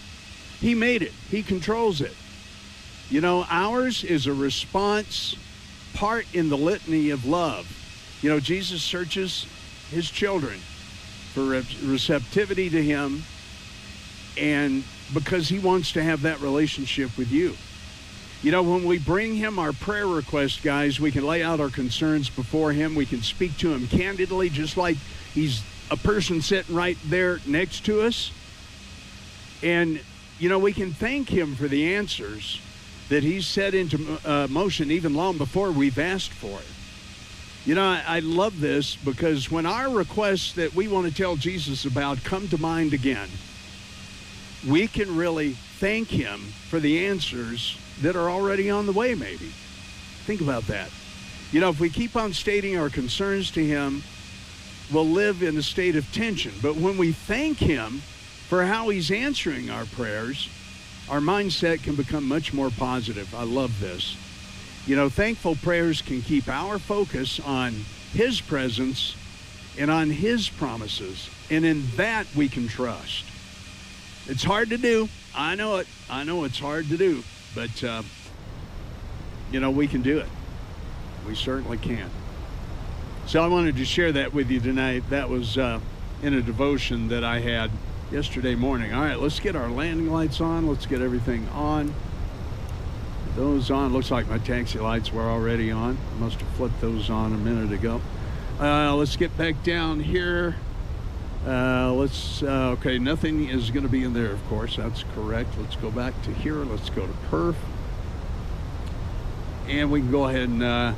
He made it. He controls it. You know, ours is a response part in the litany of love. You know, Jesus searches his children for receptivity to him, and because he wants to have that relationship with you. You know, when we bring him our prayer request, guys, we can lay out our concerns before him. We can speak to him candidly, just like he's a person sitting right there next to us. And, you know, we can thank him for the answers that he's set into motion even long before we've asked for it. You know, I love this because when our requests that we want to tell Jesus about come to mind again, we can really thank him for the answers that are already on the way, maybe. Think about that. You know, if we keep on stating our concerns to him, we'll live in a state of tension. But when we thank him for how he's answering our prayers, our mindset can become much more positive. I love this. You know, thankful prayers can keep our focus on his presence and on his promises. And in that we can trust. It's hard to do. I know it. I know it's hard to do. But, you know, we can do it. We certainly can. So I wanted to share that with you tonight. That was in a devotion that I had yesterday morning. All right, let's get our landing lights on. Let's get everything on. Those on. Looks like my taxi lights were already on. I must have flipped those on a minute ago. Let's get back down here. Okay, nothing is going to be in there, of course. That's correct. Let's go back to here. Let's go to perf. And we can go ahead and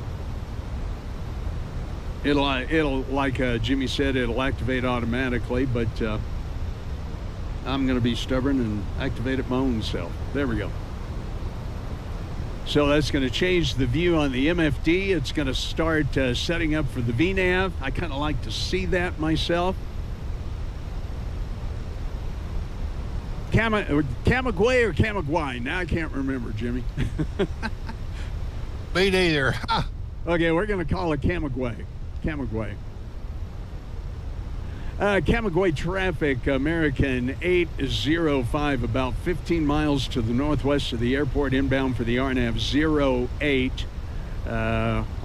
it'll like Jimmy said, it'll activate automatically, but I'm going to be stubborn and activate it my own self. There we go. So that's going to change the view on the MFD. It's going to start setting up for the VNAV. I kind of like to see that myself. Camaguey or Camaguey? Now I can't remember, Jimmy. Me neither. Okay, we're going to call it Camaguey. Camaguey. Camaguey traffic, American 805, about 15 miles to the northwest of the airport, inbound for the RNAV 08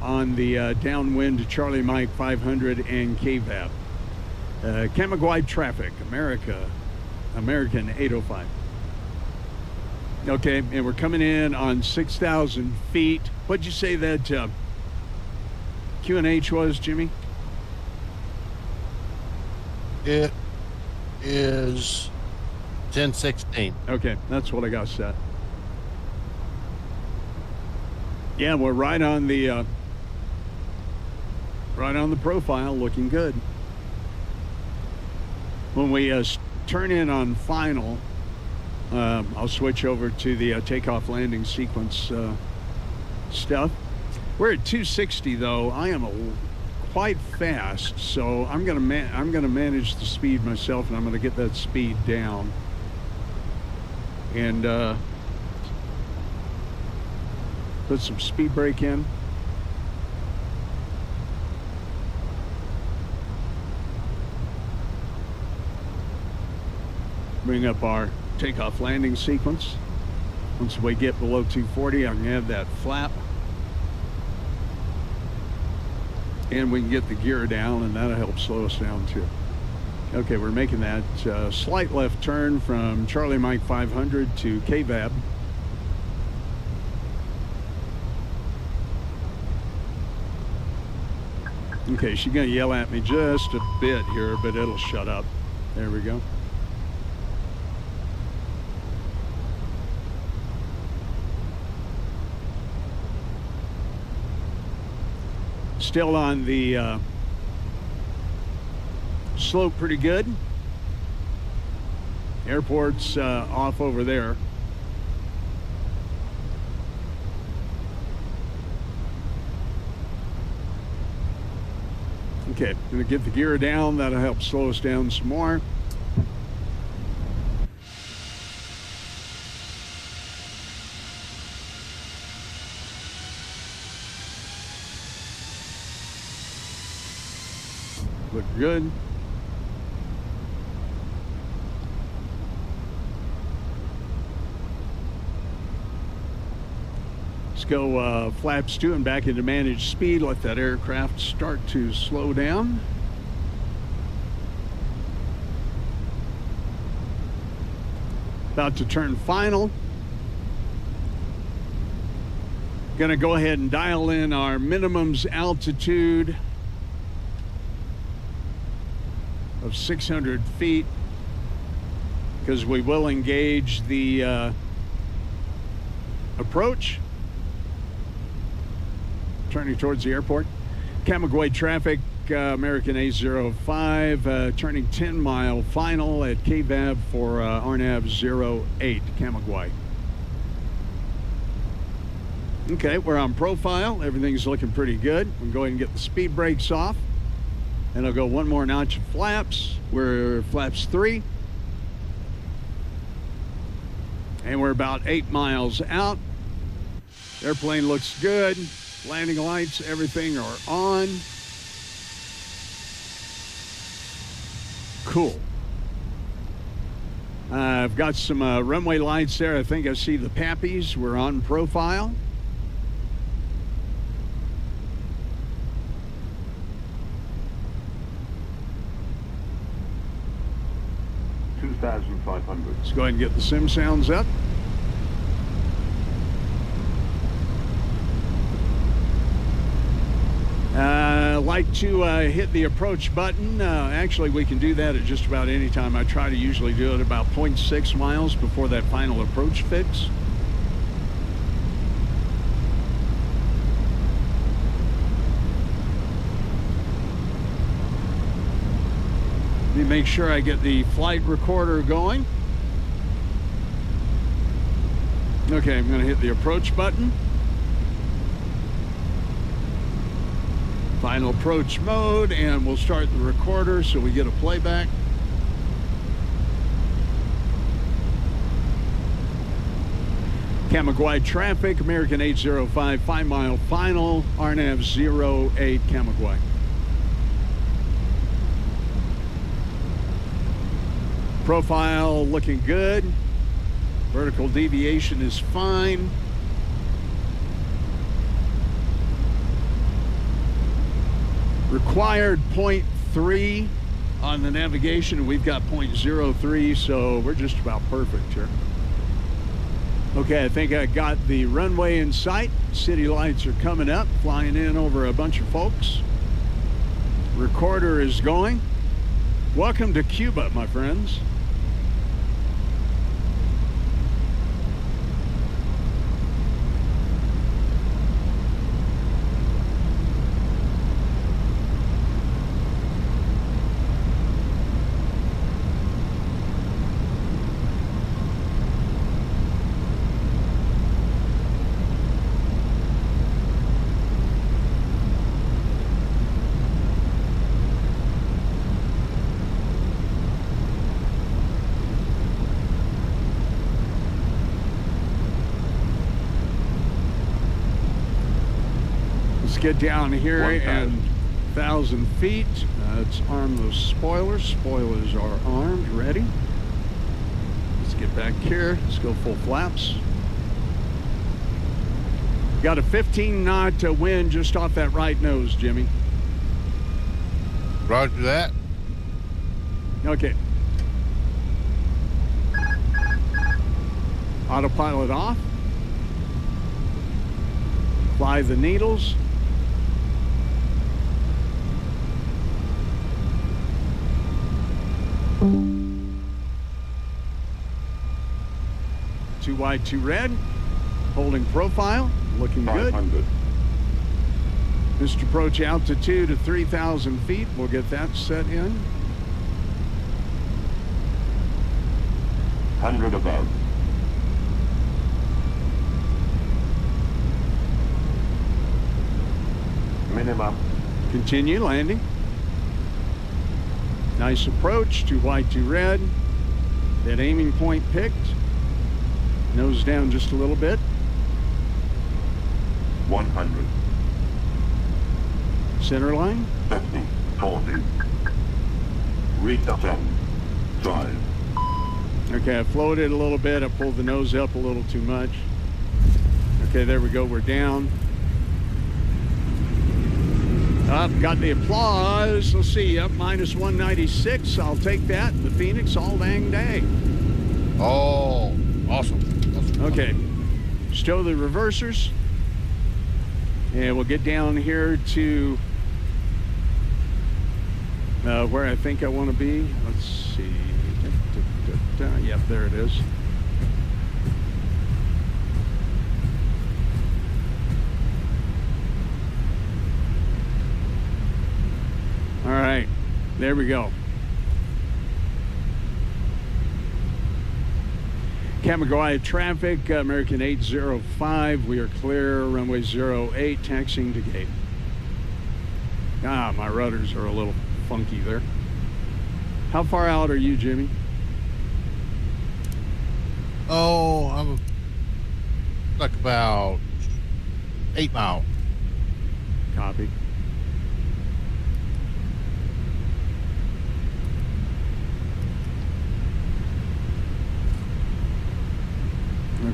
on the downwind Charlie Mike 500 and Kdab. Camaguey traffic, American 805. Okay, and we're coming in on 6,000 feet. What'd you say that QNH was, Jimmy? It is 1016. Okay, that's what I got set. Yeah, we're right on the profile, looking good. When we turn in on final, I'll switch over to the takeoff landing sequence stuff. We're at 260 though. I am quite fast, so I'm gonna manage the speed myself, and I'm gonna get that speed down. And put some speed brake in. Bring up our takeoff landing sequence. Once we get below 240, I can have that flap. And we can get the gear down, and that'll help slow us down too. Okay, we're making that slight left turn from Charlie Mike 500 to Kdab. Okay, she's gonna yell at me just a bit here, but it'll shut up. There we go. Still on the slope pretty good. Airport's off over there. Okay, gonna get the gear down. That'll help slow us down some more. Look good. Let's go flaps 2 and back into managed speed. Let that aircraft start to slow down. About to turn final. Gonna go ahead and dial in our minimums altitude of 600 feet, because we will engage the approach. Turning towards the airport. Camaguey traffic, American A05, turning 10-mile final at Kdab for RNAV 08, Camaguey. Okay, we're on profile. Everything's looking pretty good. We'll go ahead and get the speed brakes off. And I'll go one more notch of flaps. We're flaps 3. And we're about 8 miles out. Airplane looks good. Landing lights, everything are on. Cool. I've got some runway lights there. I think I see the Pappies. We're on profile. Let's go ahead and get the sim sounds up. Like to hit the approach button. Actually, we can do that at just about any time. I try to usually do it about 0.6 miles before that final approach fix. Let me make sure I get the flight recorder going. Okay, I'm going to hit the approach button. Final approach mode, and we'll start the recorder so we get a playback. Camaguey traffic, American 805, 5-mile final, RNAV 08, Camaguey. Profile looking good. Vertical deviation is fine. Required 0.3 on the navigation. We've got 0.03, so we're just about perfect here. Okay, I think I got the runway in sight. City lights are coming up, flying in over a bunch of folks. Recorder is going. Welcome to Cuba, my friends. Get down here and 1,000 feet. Let's arm those spoilers. Spoilers are armed, ready. Let's get back here. Let's go full flaps. Got a 15-knot wind just off that right nose, Jimmy. Roger that. Okay. Autopilot off. Fly the needles. Too wide, too red. Holding profile, looking good. Mr. Approach altitude of 3,000 feet. We'll get that set in. 100 above. Minimum. Continue landing. Nice approach, too wide, too red. That aiming point picked. Nose down just a little bit. 100. Center line. 50, 40. Reach 10, 5. Okay, I floated a little bit. I pulled the nose up a little too much. Okay, there we go. We're down. Up, got the applause. Let's see, up minus 196. I'll take that. The Fenix all dang day. Oh, awesome. Okay, stow the reversers. And we'll get down here to where I think I want to be. Let's see. Yep, there it is. All right, there we go. Camaguey traffic, American 805. We are clear, runway 08, taxiing to gate. Ah, my rudders are a little funky there. How far out are you, Jimmy? Oh, I'm like about 8 miles. Copy.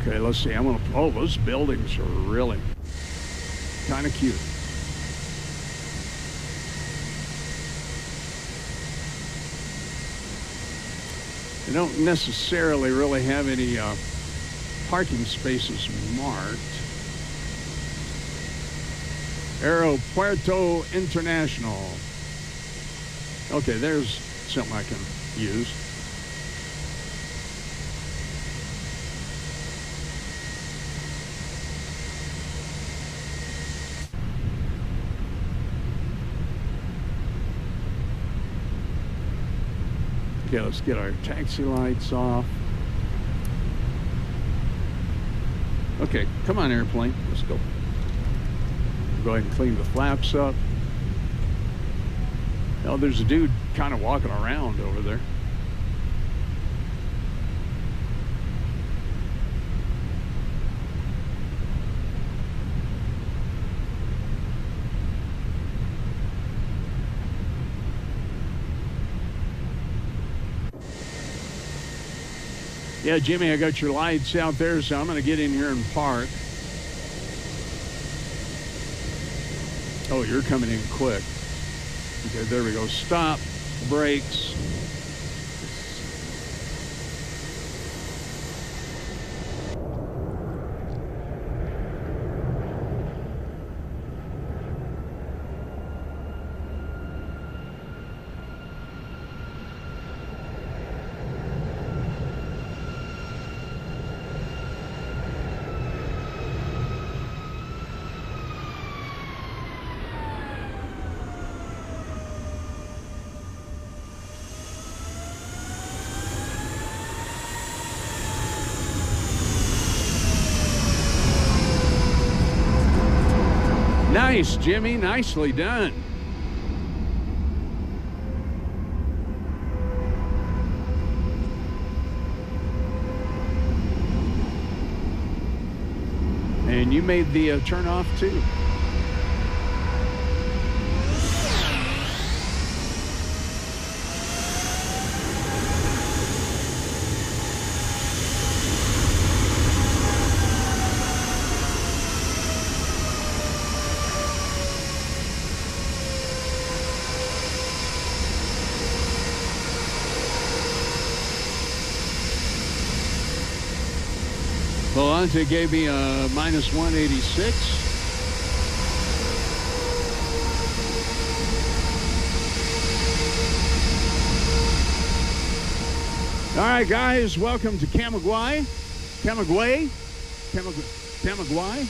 Okay, let's see. I'm gonna. Oh, those buildings are really kind of cute. They don't necessarily really have any parking spaces marked. Aeropuerto International. Okay, there's something I can use. Okay, let's get our taxi lights off. Okay, come on, airplane. Let's go. Go ahead and clean the flaps up. Oh, there's a dude kind of walking around over there. Yeah, Jimmy, I got your lights out there, so I'm going to get in here and park. Oh, you're coming in quick. Okay, there we go. Stop. brakes. Nice, Jimmy. Nicely done. And you made the turn off too. Volante gave me a minus 186. All right, guys, welcome to Camaguey. Camaguey? Camaguey?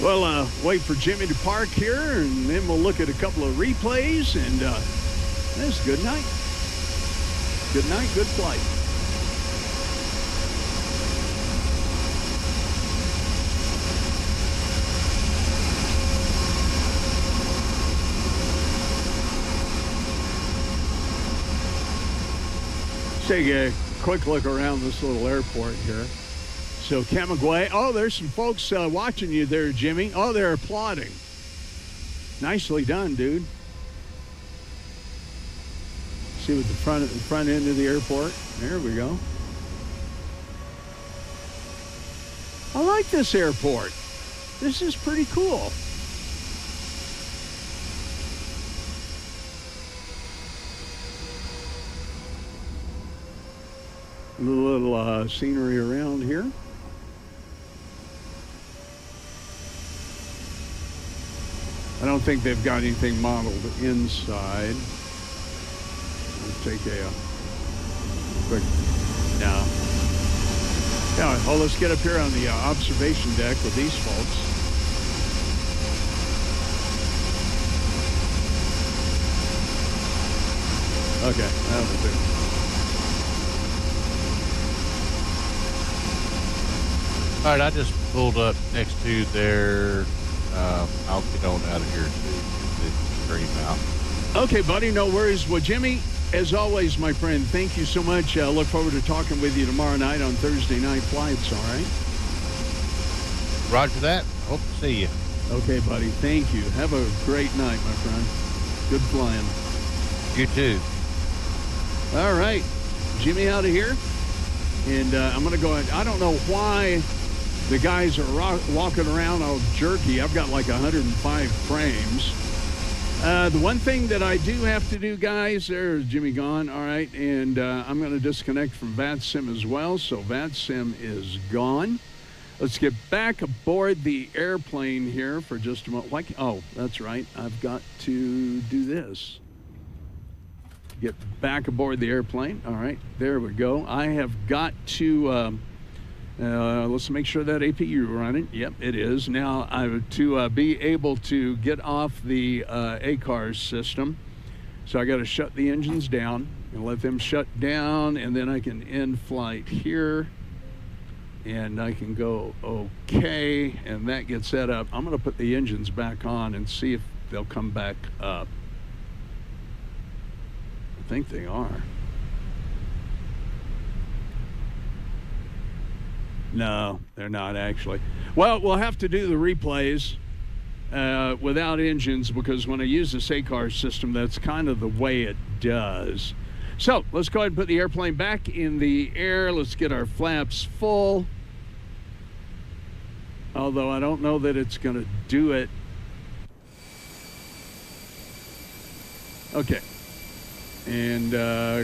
Well, wait for Jimmy to park here, and then we'll look at a couple of replays, and that's a good night. Good night, good flight. Take a quick look around this little airport here. So Camaguey, oh, there's some folks watching you there, Jimmy. Oh, they're applauding. Nicely done, dude. See what the front end of the airport. There we go. I like this airport. This is pretty cool. A little scenery around here. I don't think they've got anything modeled inside. Let's take a quick, no. Yeah, oh, let's get up here on the observation deck with these folks. Okay, that'll do. All right, I just pulled up next to their, I'll get on out of here to stream out. Okay, buddy, no worries. Well, Jimmy, as always, my friend, thank you so much. I look forward to talking with you tomorrow night on Thursday night flights, all right? Roger that. Hope to see you. Okay, buddy, thank you. Have a great night, my friend. Good flying. You too. All right, Jimmy out of here. And I'm going to go ahead. I don't know why the guys are walking around all jerky. I've got like 105 frames. The one thing that I do have to do, guys, there's Jimmy gone, all right, and I'm going to disconnect from VATSIM as well, so VATSIM is gone. Let's get back aboard the airplane here for just a moment. Oh, that's right, I've got to do this. Get back aboard the airplane, all right, there we go. I have got to... let's make sure that APU running. Yep, it is. Now, to be able to get off the ACARS system, so I got to shut the engines down and let them shut down, and then I can end flight here, and I can go okay, and that gets set up. I'm going to put the engines back on and see if they'll come back up. I think they are. No, they're not actually. Well, we'll have to do the replays. without engines, because when I use the SACAR system, that's kind of the way it does. So let's go ahead and put the airplane back in the air. Let's get our flaps full. Although I don't know that it's going to do it. Okay. And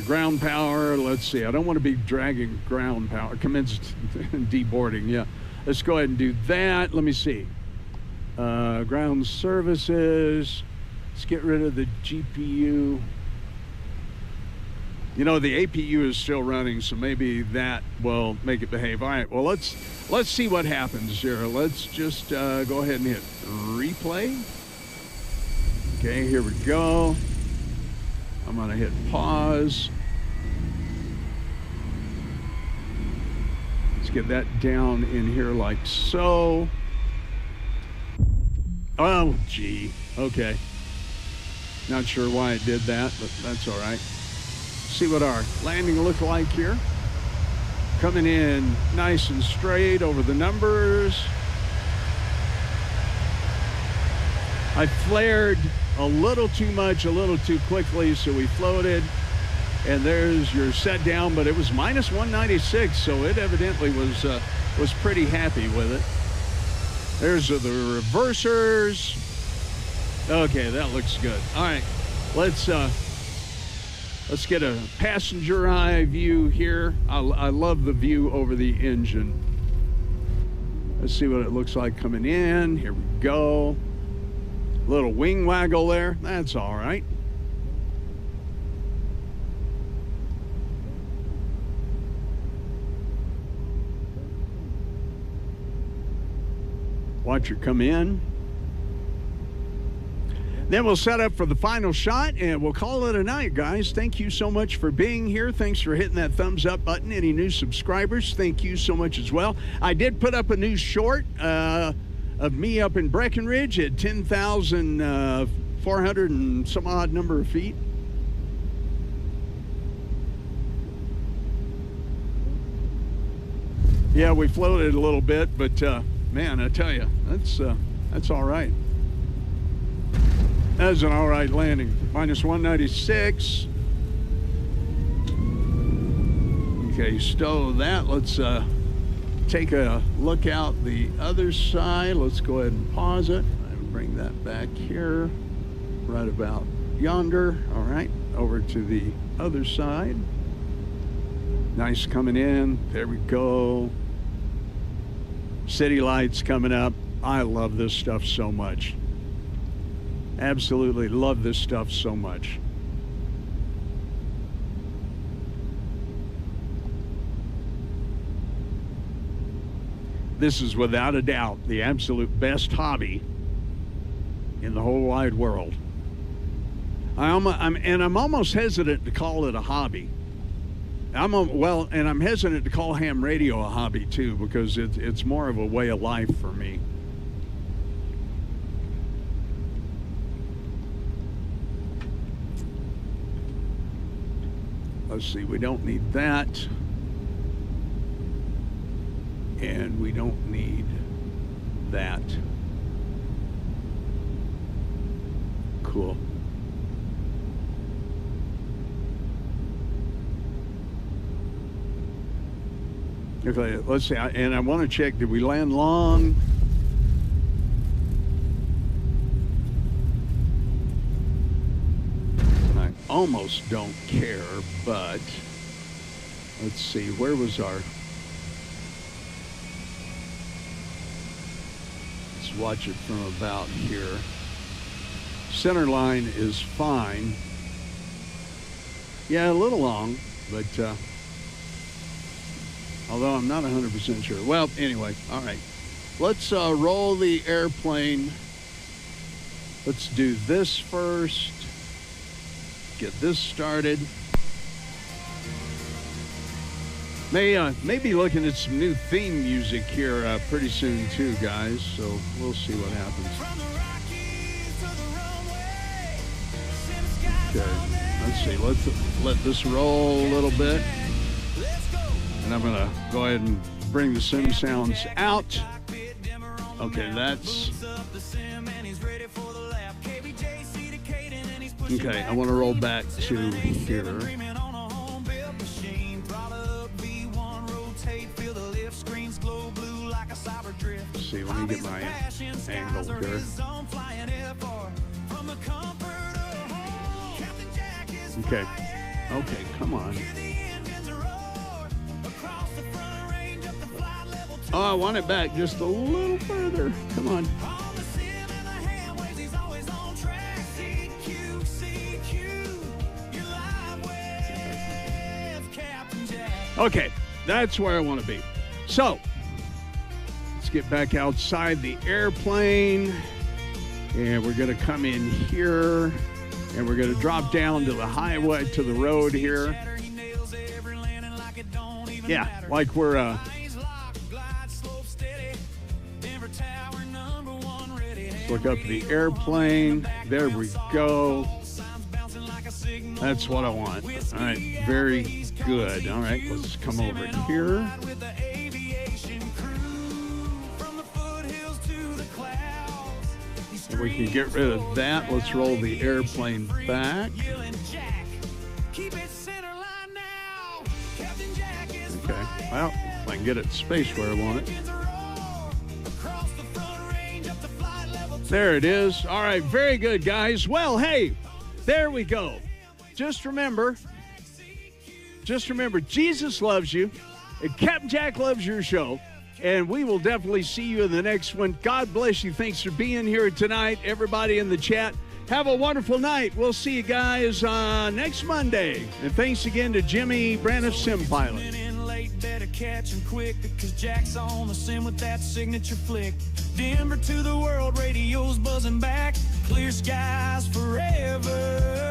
ground power, let's see. I don't want to be dragging ground power. Commenced deboarding, yeah. Let's go ahead and do that. Let me see. Ground services. Let's get rid of the GPU. You know, the APU is still running, so maybe that will make it behave. All right, well, let's see what happens here. Let's just go ahead and hit replay. Okay, here we go. I'm going to hit pause. Let's get that down in here like so. Oh, gee. Okay. Not sure why it did that, but that's all right. See what our landing look like here. Coming in nice and straight over the numbers. I flared a little too much, a little too quickly, so we floated. And there's your set down, but it was minus 196, so it evidently was pretty happy with it. There's the reversers. Okay, that looks good. All right, let's get a passenger eye view here. I love the view over the engine. Let's see what it looks like coming in. Here we go. Little wing waggle there. That's all right. Watch her come in. Then we'll set up for the final shot, and we'll call it a night, guys. Thank you so much for being here. Thanks for hitting that thumbs up button. Any new subscribers, thank you so much as well. I did put up a new short of me up in Breckenridge at 10,400 and some odd number of feet. Yeah, we floated a little bit, but man, I tell you, that's all right. That was an all right landing. Minus 196. Okay, stow that. Let's take a look out the other side. Let's go ahead and pause it. And bring that back here, right about yonder. All right, over to the other side. Nice coming in. There we go. City lights coming up. I love this stuff so much. Absolutely love this stuff so much. This is without a doubt the absolute best hobby in the whole wide world. I'm almost hesitant to call it a hobby. I'm hesitant to call ham radio a hobby too, because it's more of a way of life for me. Let's see, we don't need that. And we don't need that. Cool. Okay, let's see, and I want to check, did we land long? I almost don't care, but let's see, where was our... Let's watch it from about here. Center line is fine. Yeah, a little long, but although I'm not 100% sure. Well, anyway, all right. Let's roll the airplane. Let's do this first. Get this started. May be looking at some new theme music here pretty soon too, guys. So we'll see what happens. Okay, let's see. Let's let this roll a little bit. And I'm gonna go ahead and bring the sim sounds out. Okay, that's... Okay, I want to roll back to here. Let's see, let me get my angle here. Okay. Okay, come on. Oh, I want it back just a little further. Come on. Okay, that's where I want to be. So, let's get back outside the airplane. And we're going to come in here. And we're going to drop down to the highway, to the road here. Yeah, like we're... let's look up the airplane. There we go. That's what I want. All right, very good. All right, let's come over here. And we can get rid of that. Let's roll the airplane back. Okay, well, if I can get it space where I want it. There it is. All right, very good, guys. Well, hey, there we go. Just remember, Jesus loves you, and Captain Jack loves your show, and we will definitely see you in the next one. God bless you. Thanks for being here tonight, everybody in the chat. Have a wonderful night. We'll see you guys next Monday. And thanks again to Jimmy Braniff, Sim Pilot. Better catch him quick, because Jack's on the sim with that signature flick. Denver to the world, radio's buzzing back. Clear skies forever.